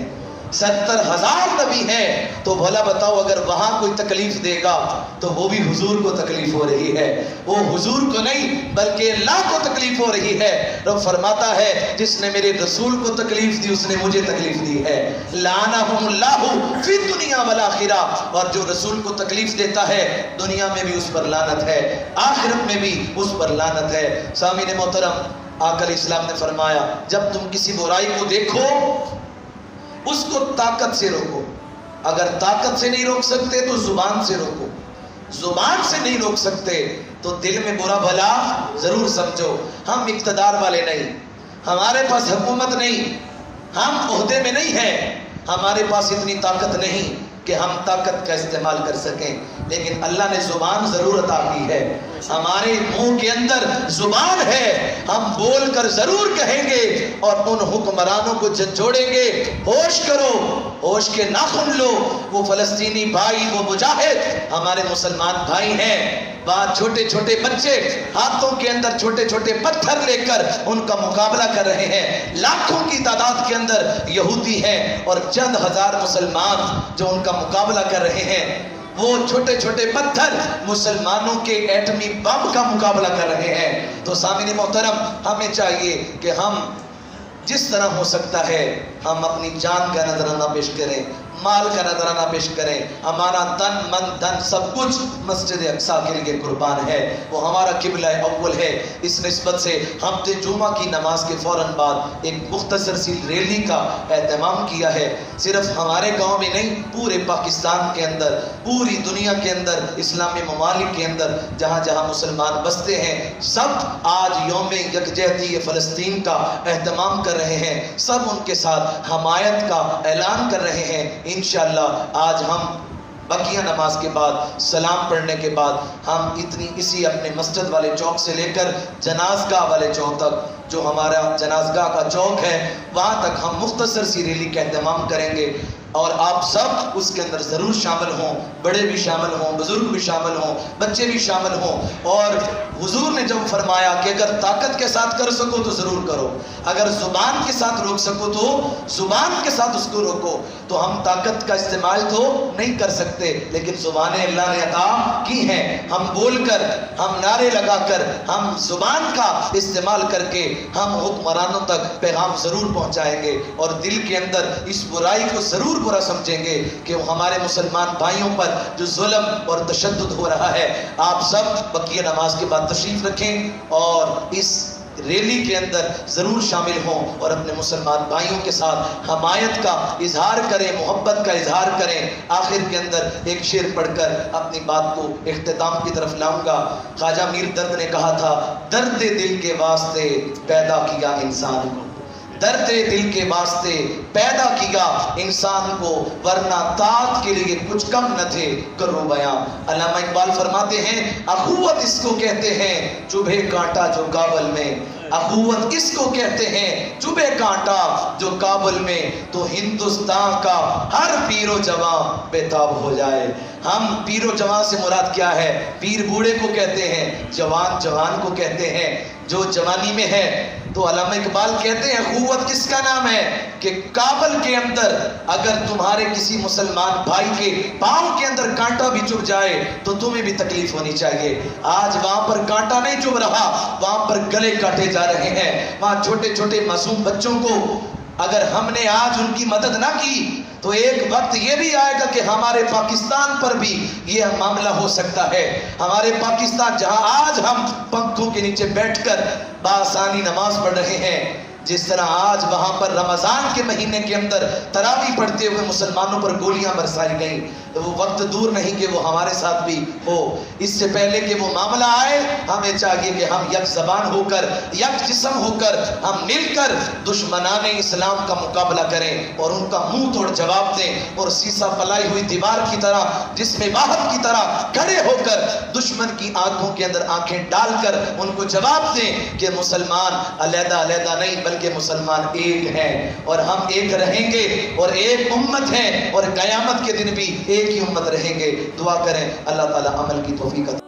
70,000 نبی ہیں۔ تو بھلا بتاؤ اگر وہاں کوئی تکلیف دے گا تو وہ بھی حضور کو تکلیف ہو رہی ہے، وہ حضور کو نہیں بلکہ اللہ کو تکلیف ہو رہی ہے۔ رب فرماتا ہے جس نے میرے رسول کو تکلیف دی اس نے مجھے تکلیف دی ہے۔ لعنہم اللہ فی الدنیا والآخرہ، اور جو رسول کو تکلیف دیتا ہے دنیا میں بھی اس پر لعنت ہے، آخرت میں بھی اس پر لعنت ہے۔ سامعین محترم، آقا علیہ السلام نے فرمایا جب تم کسی برائی کو دیکھو اس کو طاقت سے روکو، اگر طاقت سے نہیں روک سکتے تو زبان سے روکو، زبان سے نہیں روک سکتے تو دل میں برا بھلا ضرور سمجھو۔ ہم اقتدار والے نہیں، ہمارے پاس حکومت نہیں، ہم عہدے میں نہیں ہیں، ہمارے پاس اتنی طاقت نہیں کہ ہم طاقت کا استعمال کر سکیں، لیکن اللہ نے زبان ضرور عطا کی ہے۔ ہمارے منہ کے اندر زبان ہے، ہم بول کر ضرور کہیں گے اور ان حکمرانوں کو جھنجھوڑیں گے۔ ہوش کرو، ہوش کے ناخن لو۔ وہ فلسطینی بھائی، وہ مجاہد ہمارے مسلمان بھائی ہیں، بعد چھوٹے چھوٹے بچے ہاتھوں کے اندر چھوٹے چھوٹے پتھر لے کر ان کا مقابلہ کر رہے ہیں۔ لاکھوں کی تعداد کے اندر یہودی ہیں اور چند ہزار مسلمان جو ان کا مقابلہ کر رہے ہیں۔ وہ چھوٹے چھوٹے پتھر مسلمانوں کے ایٹمی بم کا مقابلہ کر رہے ہیں۔ تو سامعین محترم، ہمیں چاہیے کہ ہم جس طرح ہو سکتا ہے ہم اپنی جان کا نذرانہ پیش کریں، مال کا نذرانہ پیش کریں۔ ہمارا تن من دھن سب کچھ مسجد اقصی کے لیے قربان ہے، وہ ہمارا قبلہ اول ہے۔ اس نسبت سے ہفتے جمعہ کی نماز کے فوراً بعد ایک مختصر سی ریلی کا اہتمام کیا ہے۔ صرف ہمارے گاؤں میں نہیں، پورے پاکستان کے اندر، پوری دنیا کے اندر، اسلامی ممالک کے اندر جہاں جہاں مسلمان بستے ہیں، سب آج یوم یکجہتی فلسطین کا اہتمام کر رہے ہیں، سب ان کے ساتھ حمایت کا اعلان کر رہے ہیں۔ انشاءاللہ آج ہم بقیہ نماز کے بعد، سلام پڑھنے کے بعد، ہم اسی اپنے مسجد والے چوک سے لے کر جنازگاہ والے چوک تک، جو ہمارا جنازگاہ کا چوک ہے، وہاں تک ہم مختصر سی ریلی کا اہتمام کریں گے اور آپ سب اس کے اندر ضرور شامل ہوں، بڑے بھی شامل ہوں، بزرگ بھی شامل ہوں، بچے بھی شامل ہوں۔ اور حضور نے جب فرمایا کہ اگر طاقت کے ساتھ کر سکو تو ضرور کرو، اگر زبان کے ساتھ روک سکو تو زبان کے ساتھ اس کو روکو۔ تو ہم طاقت کا استعمال تو نہیں کر سکتے، لیکن زبانیں اللہ نے عطا کی ہیں، ہم بول کر، ہم نعرے لگا کر، ہم زبان کا استعمال کر کے ہم حکمرانوں تک پیغام ضرور پہنچائیں گے اور دل کے اندر اس برائی کو ضرور برا سمجھیں گے کہ ہمارے مسلمان بھائیوں پر جو ظلم اور تشدد ہو رہا ہے۔ آپ سب بقیہ نماز کے بعد تشریف رکھیں اور اس ریلی کے اندر ضرور شامل ہوں اور اپنے مسلمان بھائیوں کے ساتھ حمایت کا اظہار کریں، محبت کا اظہار کریں۔ آخر کے اندر ایک شعر پڑھ کر اپنی بات کو اختتام کی طرف لاؤں گا۔ خواجہ میر درد نے کہا تھا، درد دل کے واسطے پیدا کیا انسان کو، درد دل کے واسطے پیدا کیا انسان کو، ورنہ طاعت کے لیے کچھ کم نہ تھے کرو بیاں۔ علامہ اقبال فرماتے ہیں، اخوت اس کو کہتے ہیں چبھے کانٹا جو کابل میں، اخوت اس کو کہتے ہیں چبھے کانٹا جو کابل میں، تو ہندوستان کا ہر پیر و جوان بےتاب ہو جائے۔ ہم پیر و جوان سے مراد کیا ہے؟ پیر بوڑھے کو کہتے ہیں، جوان جوان کو کہتے ہیں۔ جو جوانی میں ہے تو علامہ اقبال کہتے ہیں قوت کس کا نام ہے کہ کابل کے اندر اگر تمہارے کسی مسلمان بھائی کے پاؤں کے اندر کانٹا بھی چبھ جائے تو تمہیں بھی تکلیف ہونی چاہیے. آج وہاں پر کانٹا نہیں چبھ رہا, وہاں پر گلے کاٹے جا رہے ہیں. وہاں چھوٹے چھوٹے معصوم بچوں کو اگر ہم نے آج ان کی مدد نہ کی تو ایک وقت یہ بھی آئے گا کہ ہمارے پاکستان پر بھی یہ معاملہ ہو سکتا ہے. ہمارے پاکستان جہاں آج ہم پنکھوں کے نیچے بیٹھ کر بآسانی نماز پڑھ رہے ہیں, جس طرح آج وہاں پر رمضان کے مہینے کے اندر تراویح پڑھتے ہوئے مسلمانوں پر گولیاں برسائی گئیں, تو وہ وقت دور نہیں کہ وہ ہمارے ساتھ بھی ہو. اس سے پہلے کہ وہ معاملہ آئے ہمیں چاہیے کہ ہم یک زبان ہو کر, یک جسم ہو کر, ہم مل کر دشمنان اسلام کا مقابلہ کریں اور ان کا منہ توڑ جواب دیں, اور سیسا پلائی ہوئی دیوار کی طرح, جس میں واحد کی طرح کھڑے ہو کر دشمن کی آنکھوں کے اندر آنکھیں ڈال کر ان کو جواب دیں کہ مسلمان علیحدہ علیحدہ نہیں بلکہ مسلمان ایک ہیں, اور ہم ایک رہیں گے اور ایک امت ہیں, اور قیامت کے دن بھی ایک ہی امت رہیں گے. دعا کریں اللہ تعالی عمل کی توفیق عطا